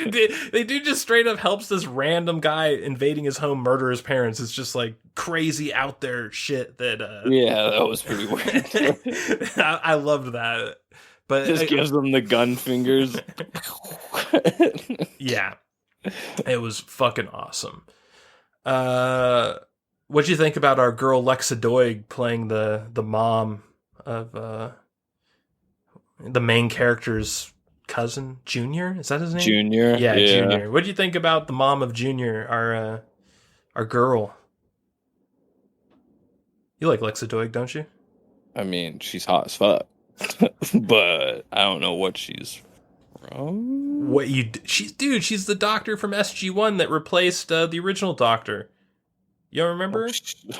they do just straight up helps this random guy invading his home murder his parents. It's just like crazy out there shit that yeah, that was pretty weird. I loved that. But just gives them the gun fingers. Yeah. It was fucking awesome. What'd you think about our girl Lexa Doig playing the mom of the main character's cousin, Junior? Is that his name? Junior? Yeah, Junior. What'd you think about the mom of Junior, our girl? You like Lexa Doig, don't you? I mean, she's hot as fuck. But I don't know what she's from. She's the doctor from SG-1 that replaced the original doctor. You don't remember?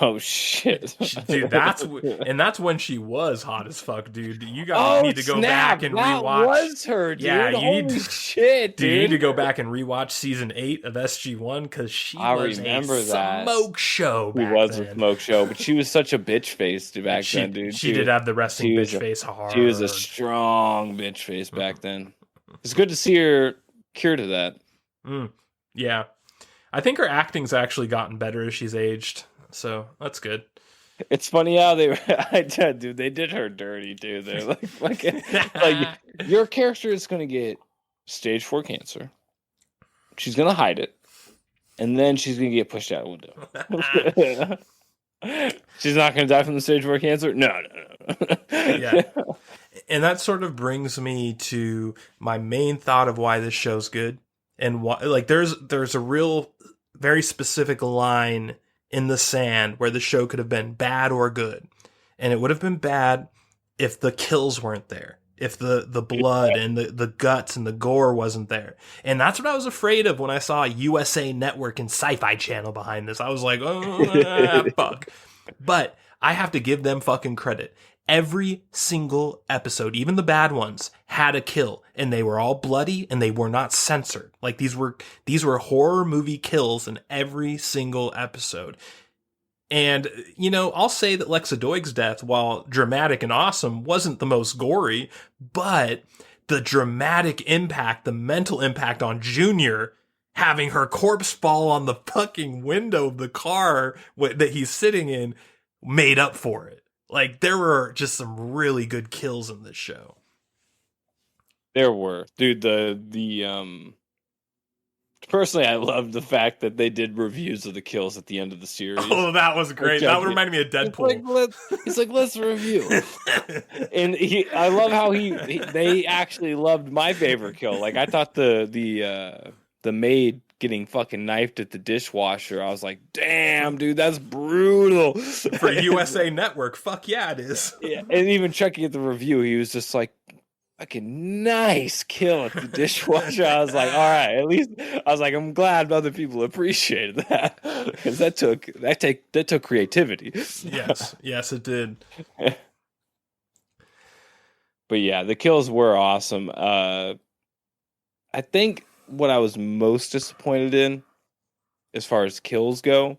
Oh shit, dude! That's when she was hot as fuck, dude. You need to go back and rewatch. That was her, dude. Yeah, shit, dude. You need to go back and rewatch season 8 of SG-1 because she was a smoke show. She was a smoke show, but she was such a bitch face back then, dude. She did have the resting bitch face hard. She was a strong bitch face back then. It's good to see her cure to that. Yeah. I think her acting's actually gotten better as she's aged, so that's good. It's funny how they did her dirty, dude. They're like your character is going to get stage 4 cancer. She's going to hide it, and then she's going to get pushed out a window. She's not going to die from the stage 4 cancer? No. Yeah. And that sort of brings me to my main thought of why this show's good. And why, like, there's a real, very specific line in the sand where the show could have been bad or good. And it would have been bad if the kills weren't there, if the blood and the guts and the gore wasn't there. And that's what I was afraid of when I saw USA Network and Sci-Fi Channel behind this. I was like, oh, fuck. But I have to give them fucking credit. Every single episode, even the bad ones, had a kill, and they were all bloody and they were not censored. Like these were horror movie kills in every single episode. And, you know, I'll say that Lexa Doig's death, while dramatic and awesome, wasn't the most gory, but the dramatic impact, the mental impact on Junior, having her corpse fall on the fucking window of the car that he's sitting in, made up for it. Like, there were just some really good kills in this show. There were. Dude, personally, I loved the fact that they did reviews of the kills at the end of the series. Oh, that was great. That reminded me of Deadpool. He's like, let's review. And I love how they actually loved my favorite kill. Like, I thought the maid getting fucking knifed at the dishwasher, I was like, damn, dude, that's brutal. For USA Network, fuck yeah, it is. Yeah, and even Chucky at the review, he was just like, fucking nice kill at the dishwasher. I was like, all right, at least I was like, I'm glad other people appreciated that, because that took creativity. Yes, it did. But yeah, the kills were awesome. I think what I was most disappointed in, as far as kills go,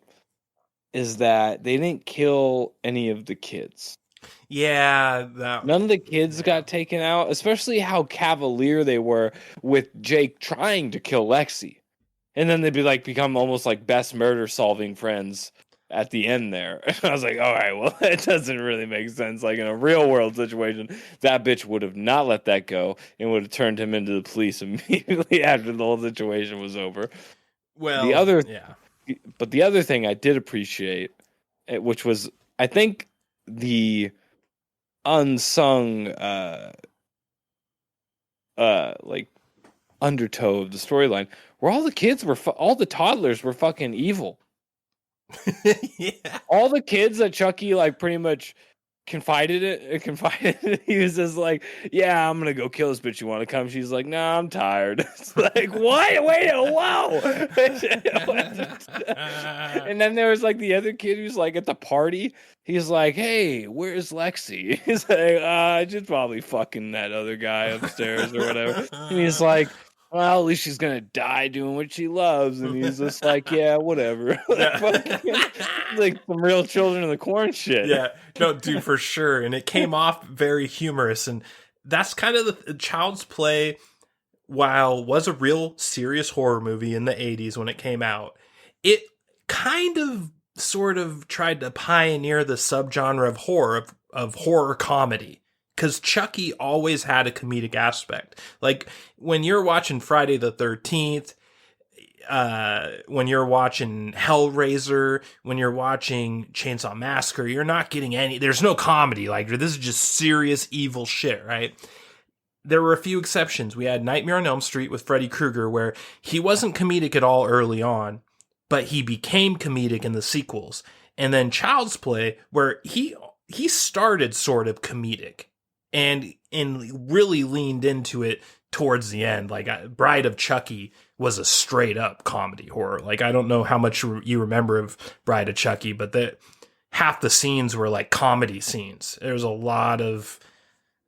is that they didn't kill any of the kids. Yeah, none of the kids got taken out, especially how cavalier they were with Jake trying to kill Lexi. And then they'd be like become almost like best murder solving friends at the end there. I was like, all right, well, it doesn't really make sense. Like in a real world situation, that bitch would have not let that go and would have turned him into the police immediately after the whole situation was over. Well, but the other thing I did appreciate, which was, I think, the unsung like undertow of the storyline, where all the kids were all the toddlers were fucking evil. Yeah. All the kids that Chucky like pretty much confided. He was just like, yeah, I'm gonna go kill this bitch. You want to come? She's like, nah, I'm tired. It's like, what? Wait, whoa. And then there was like the other kid who's like at the party. He's like, hey, where's Lexi? He's like, she's probably fucking that other guy upstairs or whatever. And he's like, well, at least she's gonna die doing what she loves. And he's just like, yeah, whatever. Like some real Children of the Corn shit. Yeah, no, dude, for sure. And it came off very humorous, and that's kind of the Child's Play was a real serious horror movie in the 80s when it came out, it kind of sort of tried to pioneer the subgenre of horror comedy. Because Chucky always had a comedic aspect. Like, when you're watching Friday the 13th, when you're watching Hellraiser, when you're watching Chainsaw Massacre, you're not getting there's no comedy. Like, this is just serious evil shit, right? There were a few exceptions. We had Nightmare on Elm Street with Freddy Krueger, where he wasn't comedic at all early on, but he became comedic in the sequels. And then Child's Play, where he started sort of comedic and really leaned into it towards the end. Like, Bride of Chucky was a straight up comedy horror. Like, I don't know how much you remember of Bride of Chucky, but half the scenes were like comedy scenes. There was a lot of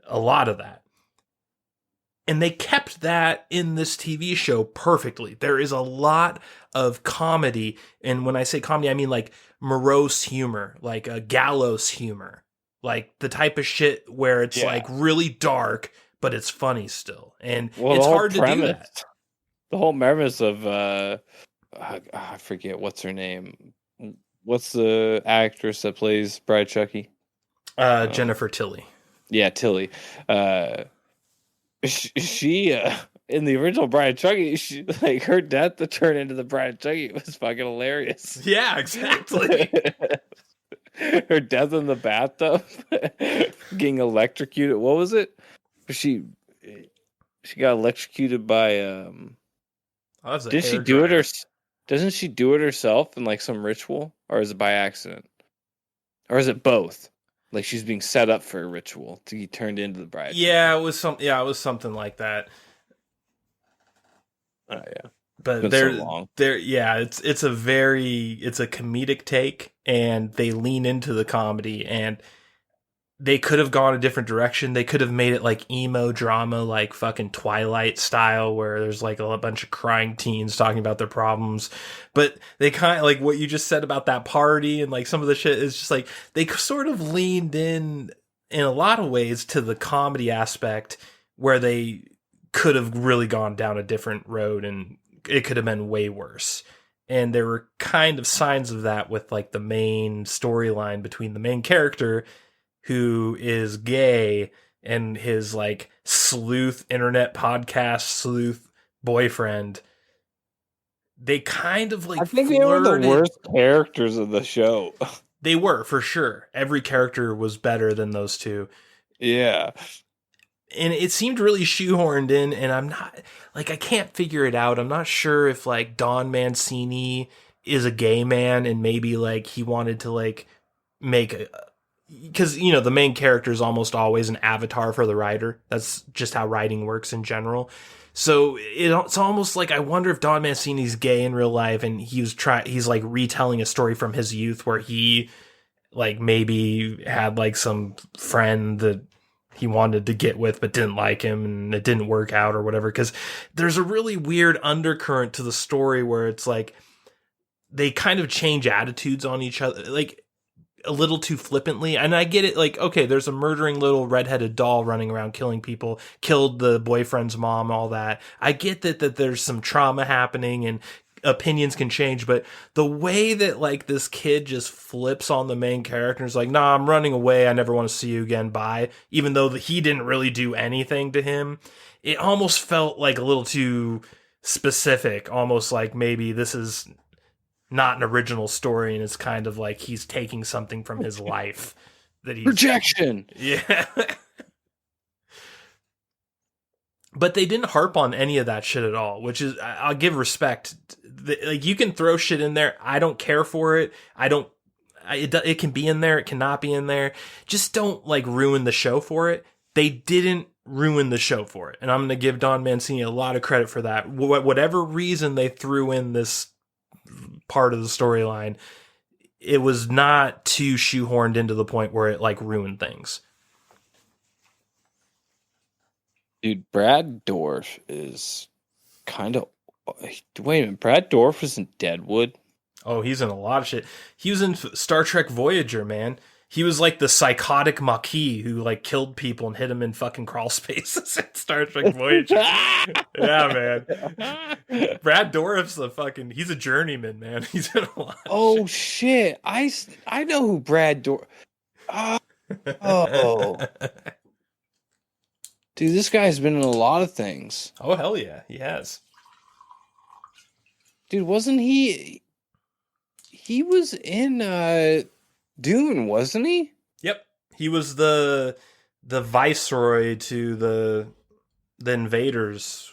that. And they kept that in this TV show perfectly. There is a lot of comedy. And when I say comedy, I mean like morose humor, like a gallows humor, like the type of shit where it's like really dark, but it's funny still. And it's hard to do that. The whole premise of, I forget what's her name. What's the actress that plays Bride Chucky? Jennifer Tilly. Yeah, Tilly. She in the original Bride Chucky, like her death to turn into the Bride Chucky was fucking hilarious. Yeah, exactly. Her death in the bathtub, getting electrocuted. What was it? She got electrocuted by did she do it, or doesn't she do it herself in like some ritual, or is it by accident, or is it both? Like, she's being set up for a ritual to be turned into the bride. Yeah, it was something like that. Oh yeah, but it's a comedic take, and they lean into the comedy, and they could have gone a different direction. They could have made it like emo drama, like fucking Twilight style, where there's like a bunch of crying teens talking about their problems. But they kind of, like what you just said about that party and like some of the shit is just like, they sort of leaned in a lot of ways to the comedy aspect, where they could have really gone down a different road and it could have been way worse. And there were kind of signs of that with like the main storyline between the main character, who is gay, and his like internet podcast sleuth boyfriend. They kind of like, I think they were the worst characters of the show. They were, for sure. Every character was better than those two. Yeah. And it seemed really shoehorned in, and I'm not, like, I can't figure it out. I'm not sure if like Don Mancini is a gay man, and maybe like he wanted to like make because, you know, the main character is almost always an avatar for the writer. That's just how writing works in general. So it's almost like, I wonder if Don Mancini's gay in real life, and he's like retelling a story from his youth where he like maybe had like some friend that he wanted to get with but didn't like him, and it didn't work out or whatever. Because there's a really weird undercurrent to the story where it's like they kind of change attitudes on each other, like a little too flippantly. And I get it, like, okay, there's a murdering little redheaded doll running around killing people, killed the boyfriend's mom, all that. I get that there's some trauma happening and opinions can change, but the way that like this kid just flips on the main character and is like, nah, I'm running away, I never want to see you again, bye, even though he didn't really do anything to him, it almost felt like a little too specific, almost like maybe this is not an original story, and it's kind of like he's taking something from his life that he's projection. Yeah. But they didn't harp on any of that shit at all, which is, I'll give respect. Like, you can throw shit in there. I don't care for it. It can be in there. It cannot be in there. Just don't like ruin the show for it. They didn't ruin the show for it. And I'm going to give Don Mancini a lot of credit for that. Whatever reason they threw in this part of the storyline, it was not too shoehorned into the point where it like ruined things. Dude, Brad Dourif is kind of... Wait a minute, Brad Dourif was in Deadwood? Oh, he's in a lot of shit. He was in Star Trek Voyager, man. He was like the psychotic Maquis who like killed people and hid them in fucking crawl spaces in Star Trek Voyager. Yeah, man. Brad Dourif's he's a journeyman, man. He's in a lot. Oh shit! I know who Brad Dourif. Oh, dude, this guy's been in a lot of things. Oh hell yeah, he has. Dude, wasn't he? He was in Dune, wasn't he? Yep, he was the viceroy to the invaders.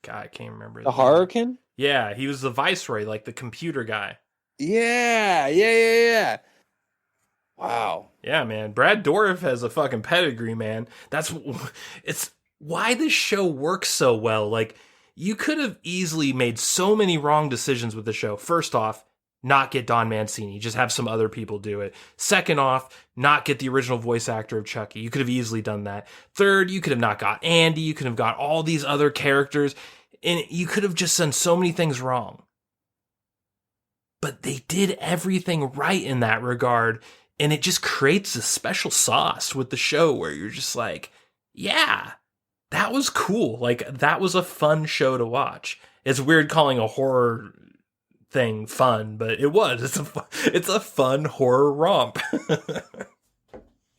God, I can't remember. The Hurricane? Yeah, he was the viceroy, like the computer guy. Yeah. Wow. Yeah, man. Brad Dourif has a fucking pedigree, man. It's why this show works so well. Like, you could have easily made so many wrong decisions with the show. First off, not get Don Mancini. Just have some other people do it. Second off, not get the original voice actor of Chucky. You could have easily done that. Third, you could have not got Andy. You could have got all these other characters. And you could have just done so many things wrong. But they did everything right in that regard. And it just creates a special sauce with the show where you're just like, yeah, that was cool. Like, that was a fun show to watch. It's weird calling a horror thing fun, but it was. It's a fun horror romp.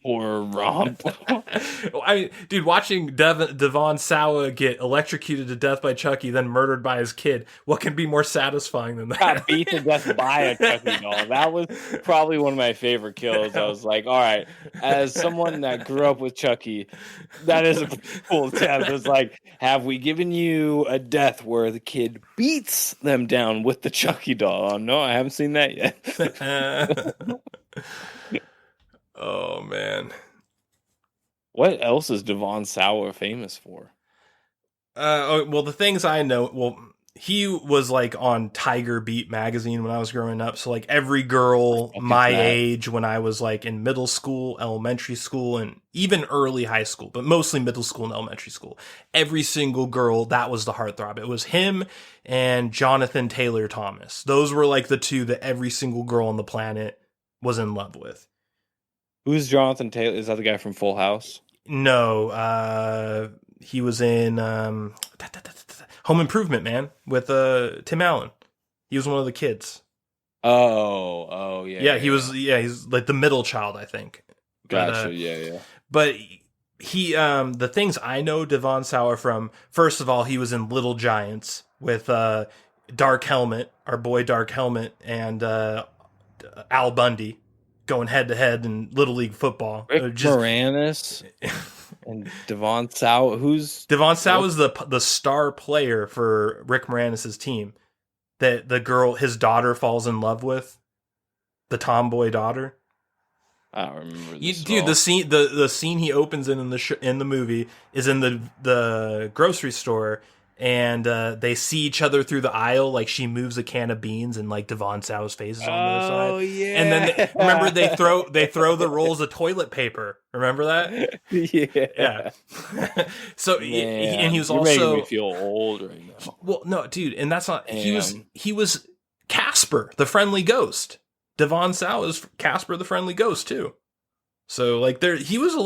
Horror romp. Dude, watching Devon Sawa get electrocuted to death by Chucky, then murdered by his kid. What can be more satisfying than that? Got beat to death by a Chucky doll. That was probably one of my favorite kills. I was like, all right, as someone that grew up with Chucky, that is a cool attempt. It's like, have we given you a death where the kid beats them down with the Chucky doll? Oh, no, I haven't seen that yet. Oh, man. What else is Devon Sawa famous for? Well, the things I know, well, he was like on Tiger Beat magazine when I was growing up. So like every girl my age when I was like in middle school, elementary school, and even early high school, but mostly middle school and elementary school, every single girl, that was the heartthrob. It was him and Jonathan Taylor Thomas. Those were like the two that every single girl on the planet was in love with. Who's Jonathan Taylor? Is that the guy from Full House? No, he was in Home Improvement, man, with Tim Allen. He was one of the kids. Oh, yeah. He's like the middle child, I think. Gotcha, yeah. But he, the things I know Devon Sawa from, first of all, he was in Little Giants with Dark Helmet, our boy Dark Helmet, and Al Bundy. Going head to head in Little League football. Rick Moranis and Devon Sawa. Devon Sawa is the star player for Rick Moranis' team that the girl, his daughter, falls in love with. The tomboy daughter. I don't remember this. Dude, the scene he opens in the movie is in the grocery store. And they see each other through the aisle, like she moves a can of beans, and like Devon Sawa's face is on the other side. Oh yeah! And then remember they throw the rolls of toilet paper. Remember that? Yeah. So and he was You're also making me feel old right now. Well, no, dude, and that's not. He was Casper, the friendly ghost. Devon Sawa is Casper, the friendly ghost too. So, like, he was in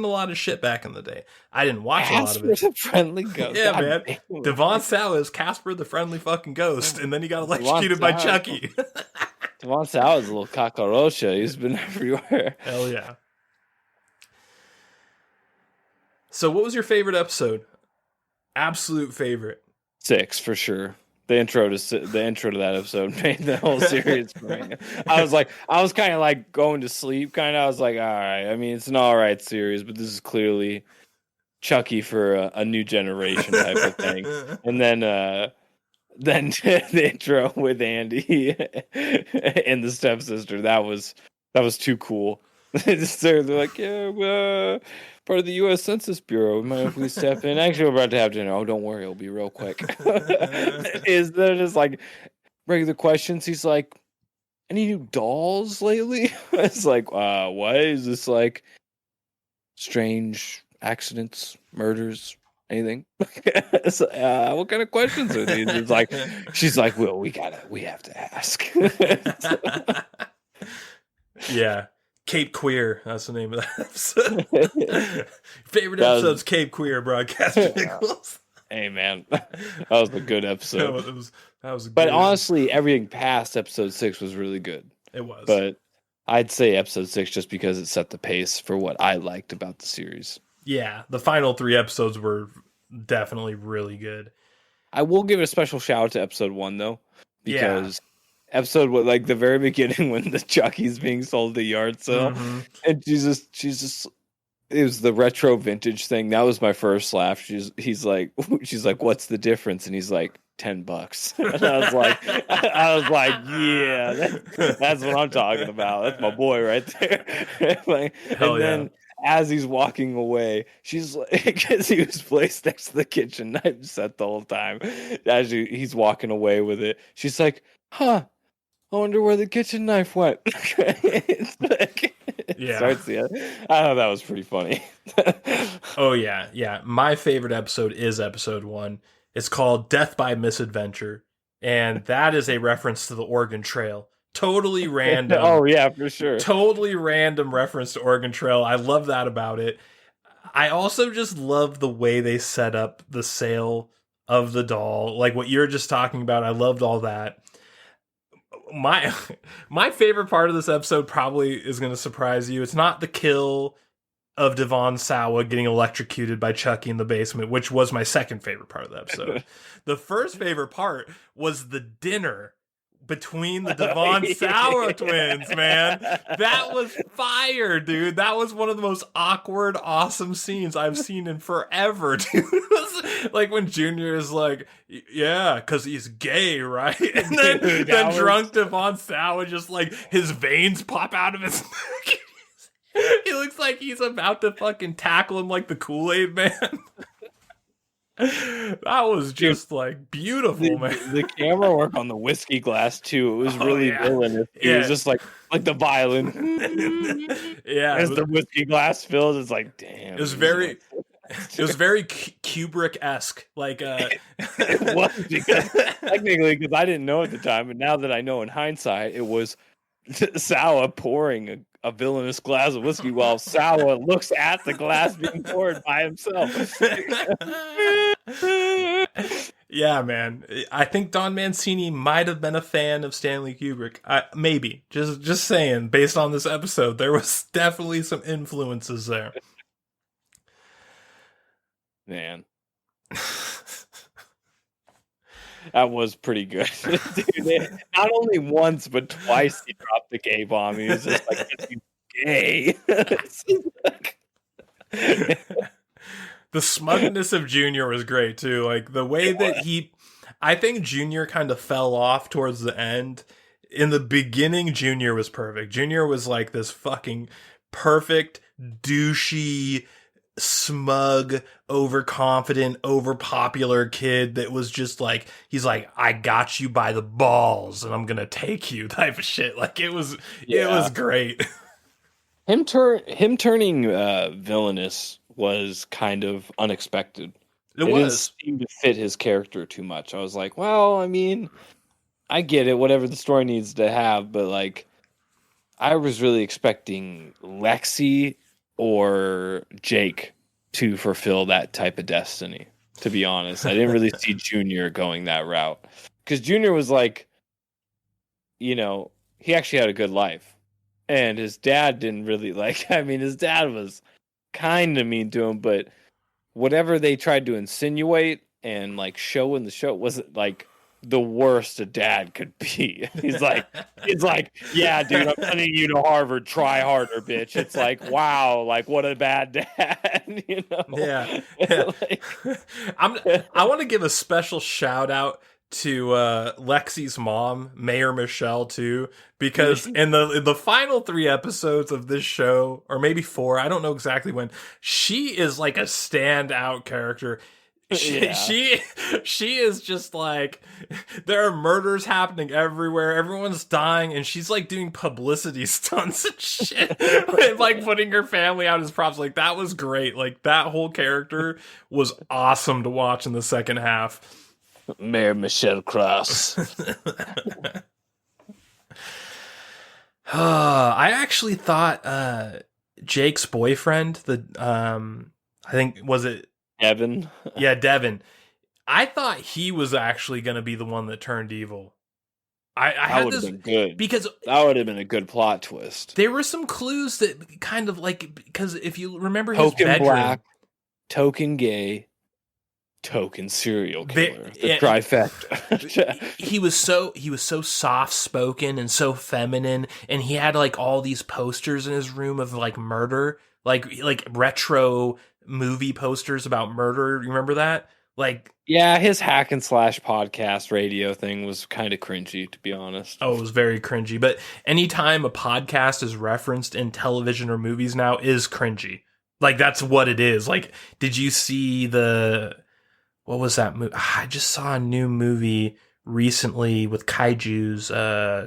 a lot of shit back in the day. I didn't watch a lot of it. Casper the friendly ghost. Yeah, God, man. Damn. Devon Sawa is Casper the friendly fucking ghost, and then he got electrocuted by Chucky. Devon Sawa is a little cockroach. He's been everywhere. Hell yeah. So, what was your favorite episode? Absolute favorite. 6, for sure. The intro to that episode made the whole series for me. I was kind of like going to sleep. I was like, all right. I mean, it's an all right series, but this is clearly Chucky for a new generation type of thing. And then the intro with Andy and the stepsister. That was too cool. They're like, yeah, part of the U.S. Census Bureau. We might have to step in. Actually, we're about to have dinner. Oh, don't worry, it'll be real quick. Is there just like regular questions? He's like, any new dolls lately? It's like, what is this, like strange accidents, murders, anything? What kind of questions are these? It's like, she's like, well, we have to ask. Yeah. Cape Queer. That's the name of that episode. Favorite episode's Cape Queer, Broadcaster Nickels. Hey, man. That was a good episode. That was but honestly, everything past episode 6 was really good. It was. But I'd say episode 6 just because it set the pace for what I liked about the series. Yeah, the final 3 episodes were definitely really good. I will give a special shout out to episode 1, though. Because episode, like the very beginning when the Chucky's being sold at the yard sale. Mm-hmm. And she's just it was the retro vintage thing. That was my first laugh. She's like, what's the difference? And he's like, $10. And I was like, yeah, that's what I'm talking about. That's my boy right there. Then as he's walking away, she's like, because he was placed next to the kitchen knife set the whole time. As he's walking away with it, she's like, huh, I wonder where the kitchen knife went. Starts the I thought that was pretty funny. Oh yeah. My favorite episode is episode 1. It's called Death by Misadventure, and that is a reference to the Oregon Trail. Totally random. Oh yeah, for sure. Totally random reference to Oregon Trail. I love that about it. I also just love the way they set up the sale of the doll, like what you're just talking about. I loved all that. My favorite part of this episode probably is going to surprise you. It's not the kill of Devon Sawa getting electrocuted by Chucky in the basement, which was my second favorite part of the episode. The first favorite part was the dinner between the Devon Sawa twins, man. That was fire, dude. That was one of the most awkward, awesome scenes I've seen in forever, dude. It was like when Junior is like, yeah, because he's gay, right? And then drunk Devon Sawa just like, his veins pop out of his neck. He looks like he's about to fucking tackle him like the Kool-Aid Man. That was just like beautiful, man. The camera work on the whiskey glass too. It was really villainous. It was just like the violin. As the whiskey glass fills, it's like, damn. It was very Kubrick-esque. Like it was technically because I didn't know at the time, and now that I know in hindsight, it was Sawa pouring a villainous glass of whiskey while Sawa looks at the glass being poured by himself. Yeah, man. I think Don Mancini might have been a fan of Stanley Kubrick. Maybe. Just saying, based on this episode, there was definitely some influences there. Man. That was pretty good. Dude, not only once, but twice he dropped the gay bomb. He was just like, he's gay. The smugness of Junior was great, too. Like, the way that I think Junior kind of fell off towards the end. In the beginning, Junior was perfect. Junior was like this fucking perfect, douchey, smug, overconfident, overpopular kid that was just like, he's like, I got you by the balls and I'm gonna take you type of shit. Like it was great. Him turning villainous was kind of unexpected. It didn't seem to fit his character too much. I was like, well, I mean, I get it, whatever the story needs to have, but like, I was really expecting Lexi or Jake to fulfill that type of destiny, to be honest. I didn't really see Junior going that route. Because Junior was like, he actually had a good life. And his dad didn't really his dad was kind of mean to him, but whatever they tried to insinuate and show in the show wasn't the worst a dad could be. He's like, yeah, dude, I'm sending you to Harvard. Try harder, bitch. It's like, wow, what a bad dad, Yeah. I want to give a special shout out to Lexi's mom, Mayor Michelle, too, because in the final 3 episodes of this show, or maybe 4, I don't know exactly when, she is like a standout character. She is just like, there are murders happening everywhere, everyone's dying, and she's doing publicity stunts and shit, and putting her family out as props. That was great. That whole character was awesome to watch in the second half. Mayor Michelle Cross. I actually thought Jake's boyfriend, I think, was it Evan? Yeah, Devin. I thought he was actually going to be the one that turned evil. I That would have been good. because that would have been a good plot twist. there were some clues that kind of like, because if you remember his Token bedroom, black, token gay, token serial killer. The yeah, trifecta. he was so soft spoken and so feminine, and he had like all these posters in his room of like murder, like retro movie posters about murder. You remember that? Like, Yeah, his hack and slash podcast radio thing was kind of cringy, to be honest. oh, it was very cringy. But anytime a podcast is referenced in television or movies now is cringy. Like, that's what it is. Like, did you see what was that movie? I just saw a new movie recently with kaijus,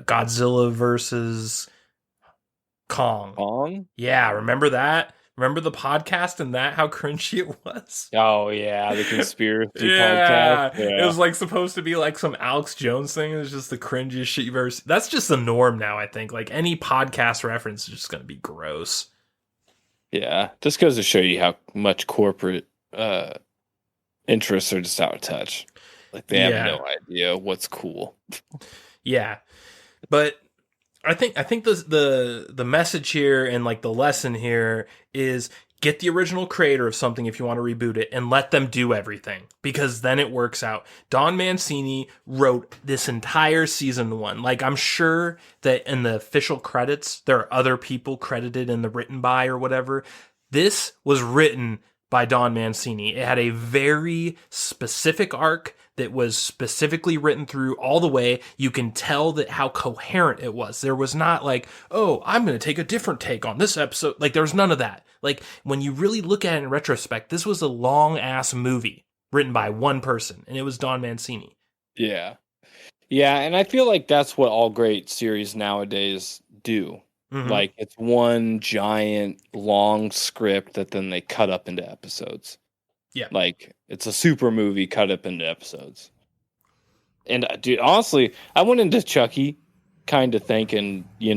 Godzilla versus Kong. Kong? Yeah, remember that? Remember the podcast and that, how cringy it was? Oh, yeah, the conspiracy Yeah. podcast. Yeah. It was like supposed to be like some Alex Jones thing. It was just the cringiest shit you've ever seen. That's just the norm now, I think. Like, any podcast reference is just going to be gross. Yeah, just goes to show you how much corporate interests are just out of touch. Like, they have no idea what's cool. Yeah. But I think the message here and like the lesson here is get the original creator of something if you want to reboot it and let them do everything, because then it works out. Don Mancini wrote this entire season 1. Like, I'm sure that in the official credits there are other people credited in the written by or whatever. This was written by Don Mancini. It had a very specific arc that was specifically written through all the way. You can tell that how coherent it was. There was not like, oh, I'm going to take a different take on this episode. Like, there was none of that. Like, when you really look at it in retrospect, this was a long ass movie written by one person, and it was Don Mancini. Yeah. Yeah, and I feel like that's what all great series nowadays do. Mhm. Like, it's one giant long script that then they cut up into episodes. Yeah. Like, it's a super movie cut up into episodes. And dude, honestly, I went into Chucky kind of thinking, do we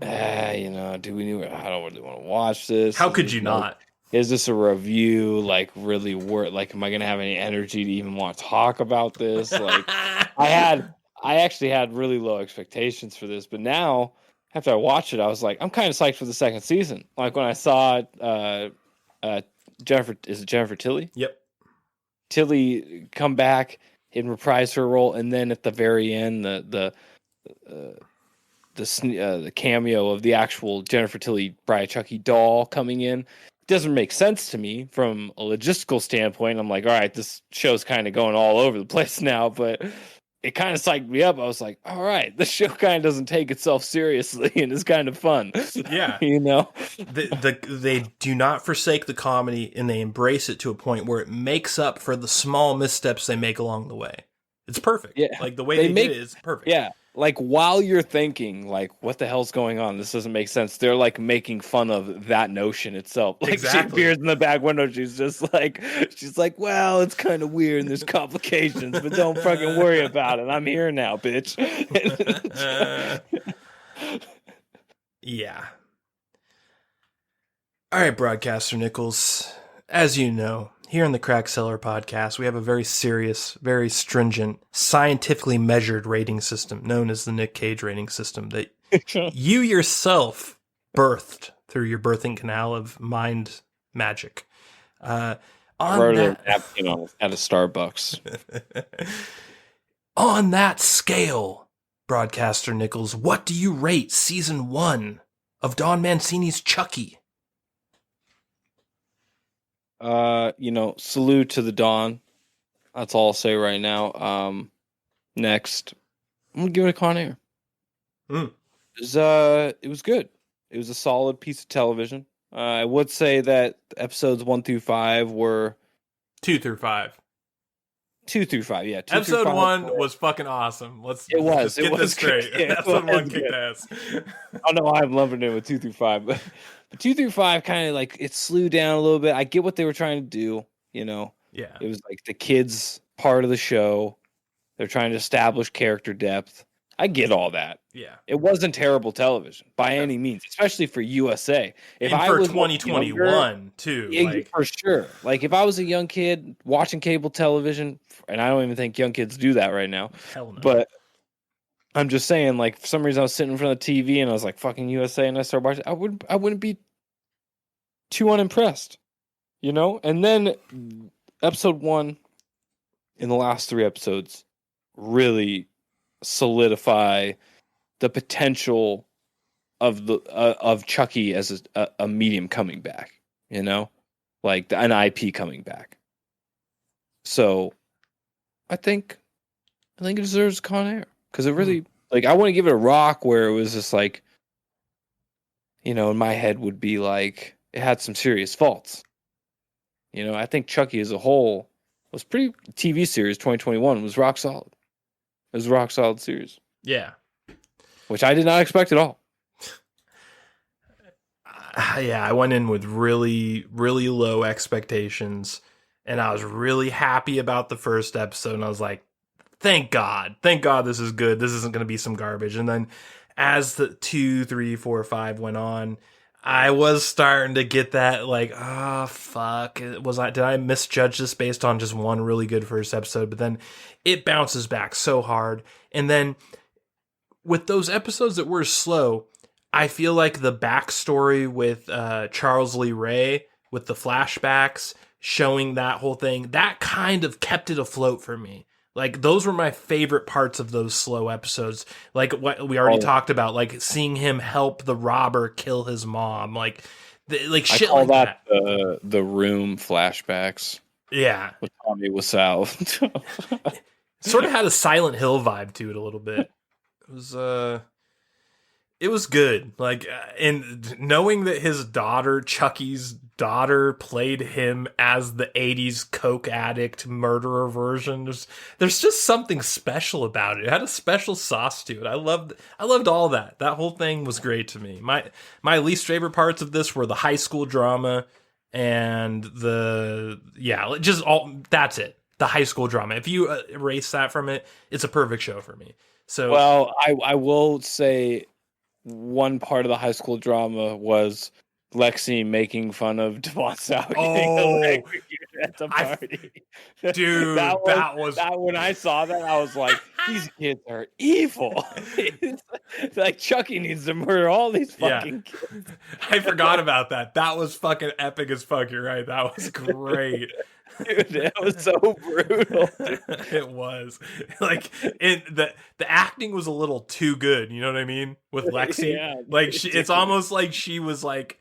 I don't really want to watch this. How could you not? Is this a review? Like, really am I going to have any energy to even want to talk about this? Like, I actually had really low expectations for this, but now after I watched it, I was like, I'm kind of psyched for the second season. Like, when I saw Jennifer Tilly? Yep. Tilly come back and reprise her role, and then at the very end, the cameo of the actual Jennifer Tilly Bride of Chucky doll coming in doesn't make sense to me from a logistical standpoint. I'm like, all right, this show's kind of going all over the place now, but it kind of psyched me up. I was like, all right, the show kind of doesn't take itself seriously and it's kind of fun. Yeah. They do not forsake the comedy, and they embrace it to a point where it makes up for the small missteps they make along the way. It's perfect. Yeah. Like, the way they did it is perfect. Yeah. Like, while you're thinking, like, what the hell's going on? This doesn't make sense. They're, like, making fun of that notion itself. Like, exactly. She appears in the back window. She's like, well, it's kind of weird and there's complications, but don't fucking worry about it. I'm here now, bitch. Yeah. All right, Broadcaster Nickels. As you know, here in the Crack Cellar Podcast, we have a very serious, very stringent, scientifically measured rating system known as the Nick Cage rating system that you yourself birthed through your birthing canal of mind magic. I wrote a napkin at a Starbucks. On that scale, Broadcaster Nickels, what do you rate season 1 of Don Mancini's Chucky? Salute to the Don. That's all I'll say right now. Next, I'm gonna give it a Con Air. It was good. It was a solid piece of television. I would say that episodes 1 through 5 were 2 through 5. 2 through 5, yeah. Episode 1 was fucking awesome. Let's get this straight. Episode 1 kicked ass. I don't know why I'm lumping it with 2 through 5, but 2 through 5 kind of like it slew down a little bit. I get what they were trying to do, Yeah. It was like the kids part of the show. They're trying to establish character depth. I get all that. Yeah. It wasn't terrible television by any means, especially for USA. If and for 2021 too, like for sure. Like if I was a young kid watching cable television, and I don't even think young kids do that right now. Hell no. But I'm just saying, like for some reason I was sitting in front of the TV and I was like fucking USA, and I started watching. I wouldn't be too unimpressed, you know. And then episode 1 in the last 3 episodes really solidify the potential of Chucky as a medium coming back, you know, like an IP coming back. So I think it deserves Con Air because it really like I want to give it a rock where it was just like, you know, in my head would be like it had some serious faults. You know, I think Chucky as a whole was pretty. TV series 2021 was rock solid. It was a rock solid series. Yeah. Which I did not expect at all. Yeah, I went in with really, really low expectations, and I was really happy about the first episode, and I was like, thank God this is good. This isn't going to be some garbage. And then as the 2, 3, 4, 5 went on, I was starting to get that like, oh, fuck. Did I misjudge this based on just one really good first episode? But then it bounces back so hard. And then with those episodes that were slow, I feel like the backstory with Charles Lee Ray, with the flashbacks, showing that whole thing, that kind of kept it afloat for me. Like, those were my favorite parts of those slow episodes. Like, what we already talked about, like, seeing him help the robber kill his mom. Like shit like that. I call that the Room flashbacks. Yeah. With Tommy Wiseau. Sort of had a Silent Hill vibe to it a little bit. It was good. Like, and knowing that his daughter, Chucky's daughter, played him as the 80s coke addict murderer version. There's just something special about it. It had a special sauce to it. I loved all that. That whole thing was great to me. My least favorite parts of this were the high school drama and that's it. The high school drama. If you erase that from it, it's a perfect show for me. So, well, I will say one part of the high school drama was Lexi making fun of Devon Sawa getting electrocuted at the party. Dude, that was when I saw that, I was like, these kids are evil. Like Chucky needs to murder all these fucking kids. I forgot about that. That was fucking epic as fuck. You're right. That was great. Dude, it was so brutal. It was like the acting was a little too good. You know what I mean with Lexi? Yeah, like it's almost like she was a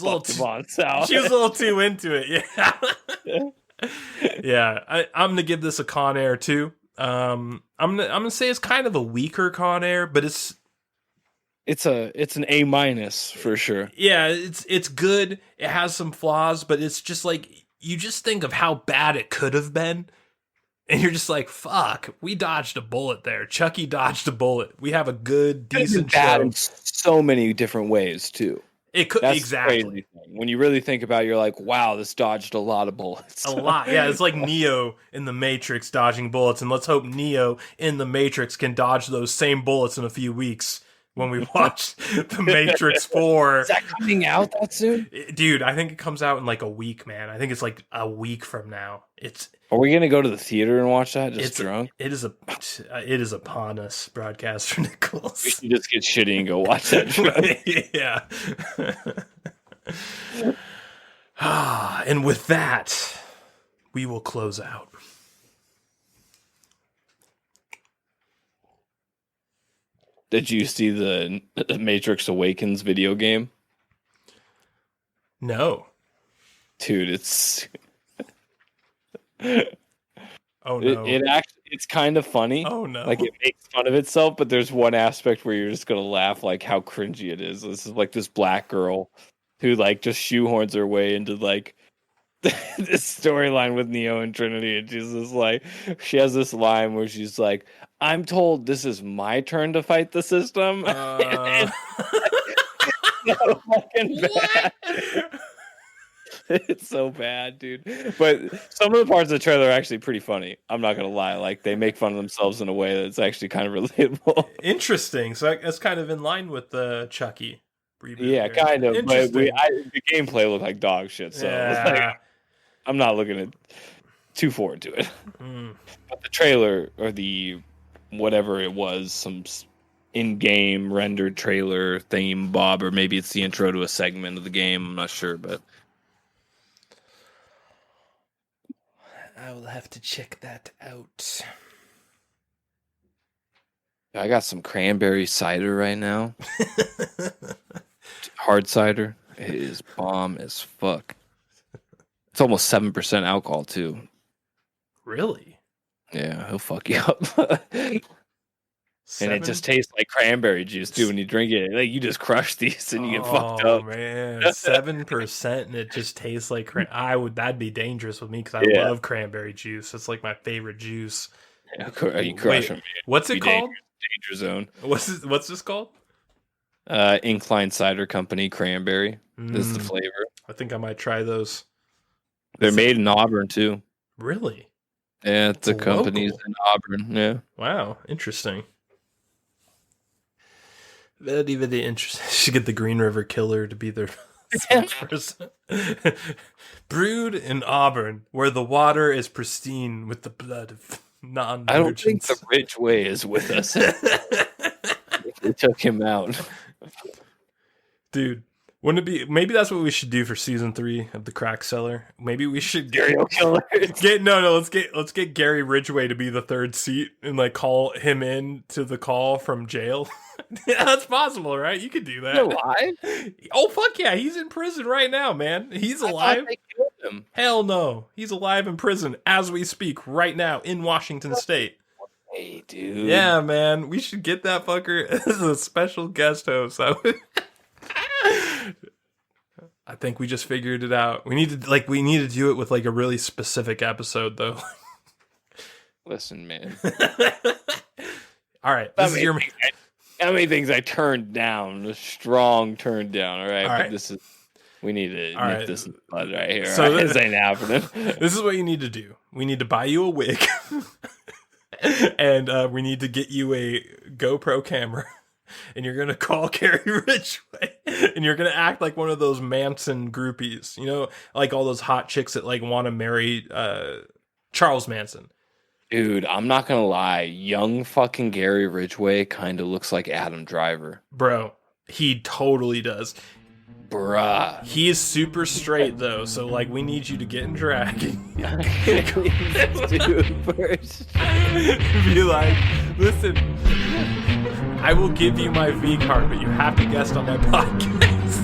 little too into it. Yeah, yeah. I'm gonna give this a Con Air too. I'm gonna say it's kind of a weaker Con Air, but it's an A- for sure. Yeah, it's good. It has some flaws, but it's just like. You just think of how bad it could have been, and you're just like, fuck, we dodged a bullet there. Chucky dodged a bullet. We have a good, decent show. In so many different ways, too. It could, That's exactly. The crazy thing. When you really think about it, you're like, wow, this dodged a lot of bullets. A lot. Yeah, it's like Neo in the Matrix dodging bullets, and let's hope Neo in the Matrix can dodge those same bullets in a few weeks. When we watched The Matrix 4. Is that coming out that soon? Dude, I think it comes out in like a week, man. I think it's like a week from now. Are we going to go to the theater and watch that just drunk? It is upon us, Broadcaster Nickels. We should just get shitty and go watch that drunk. Yeah. And with that, we will close out. Did you see the Matrix Awakens video game? No. Dude, it's... Oh, no. It's kind of funny. Oh, no. Like, it makes fun of itself, but there's one aspect where you're just going to laugh, like, how cringy it is. This is, like, this black girl who, like, just shoehorns her way into, like, this storyline with Neo and Trinity, and she's just like, she has this line where she's like, I'm told this is my turn to fight the system. It's so fucking bad. It's so bad, dude. But some of the parts of the trailer are actually pretty funny. I'm not gonna lie. Like they make fun of themselves in a way that's actually kind of relatable. Interesting. So that's kind of in line with the Chucky reboot. Yeah, here. kind of. But the gameplay looked like dog shit. So like, I'm not looking too forward to it. But the trailer or the whatever it was, some in-game rendered trailer theme bob, or maybe it's the intro to a segment of the game. I'm not sure, but I will have to check that out. I got some cranberry cider right now. Hard cider. It is bomb as fuck. It's almost 7% alcohol too. Really? Yeah, he'll fuck you up. And it just tastes like cranberry juice, dude. When you drink it, like you just crush these and you get fucked up. Oh man, 7%, and it just tastes like that'd be dangerous with me because I love cranberry juice. It's like my favorite juice. Yeah, you crush them. What's it called? Danger zone. What's this called? Incline Cider Company Cranberry. This is the flavor. I think I might try those. They're made in Auburn too. Really? Yeah, it's a company's in Auburn. Yeah. Wow, interesting. Very, very interesting. Should get the Green River Killer to be their person. Brewed in Auburn, where the water is pristine with the blood of non-virgins. I don't think the Ridgeway is with us. We took him out. Dude, wouldn't it be? Maybe that's what we should do for season 3 of the Crack Cellar. Maybe we should let's get Gary Ridgway to be the third seat and like call him in to the call from jail. Yeah, that's possible, right? You could do that. He's alive? Oh fuck yeah, he's in prison right now, man. He's alive. They killed him. Hell no, he's alive in prison as we speak right now in Washington State. Hey, dude. Yeah, man, we should get that fucker as a special guest host. I think we just figured it out. We need to do it with like a really specific episode though. Listen, man. All right. How many things I turned down? A strong turn down. All right. But we need to nip this in the bud right here. So this ain't happening. This is what you need to do. We need to buy you a wig. And we need to get you a GoPro camera. And you're going to call Gary Ridgway. And you're going to act like one of those Manson groupies. You know, like all those hot chicks that like want to marry Charles Manson. Dude, I'm not going to lie. Young fucking Gary Ridgway kind of looks like Adam Driver. Bro, he totally does. Bruh. He is super straight, though, so, like, we need you to get in drag. First. Be like, listen, I will give you my V card, but you have to guest on my podcast.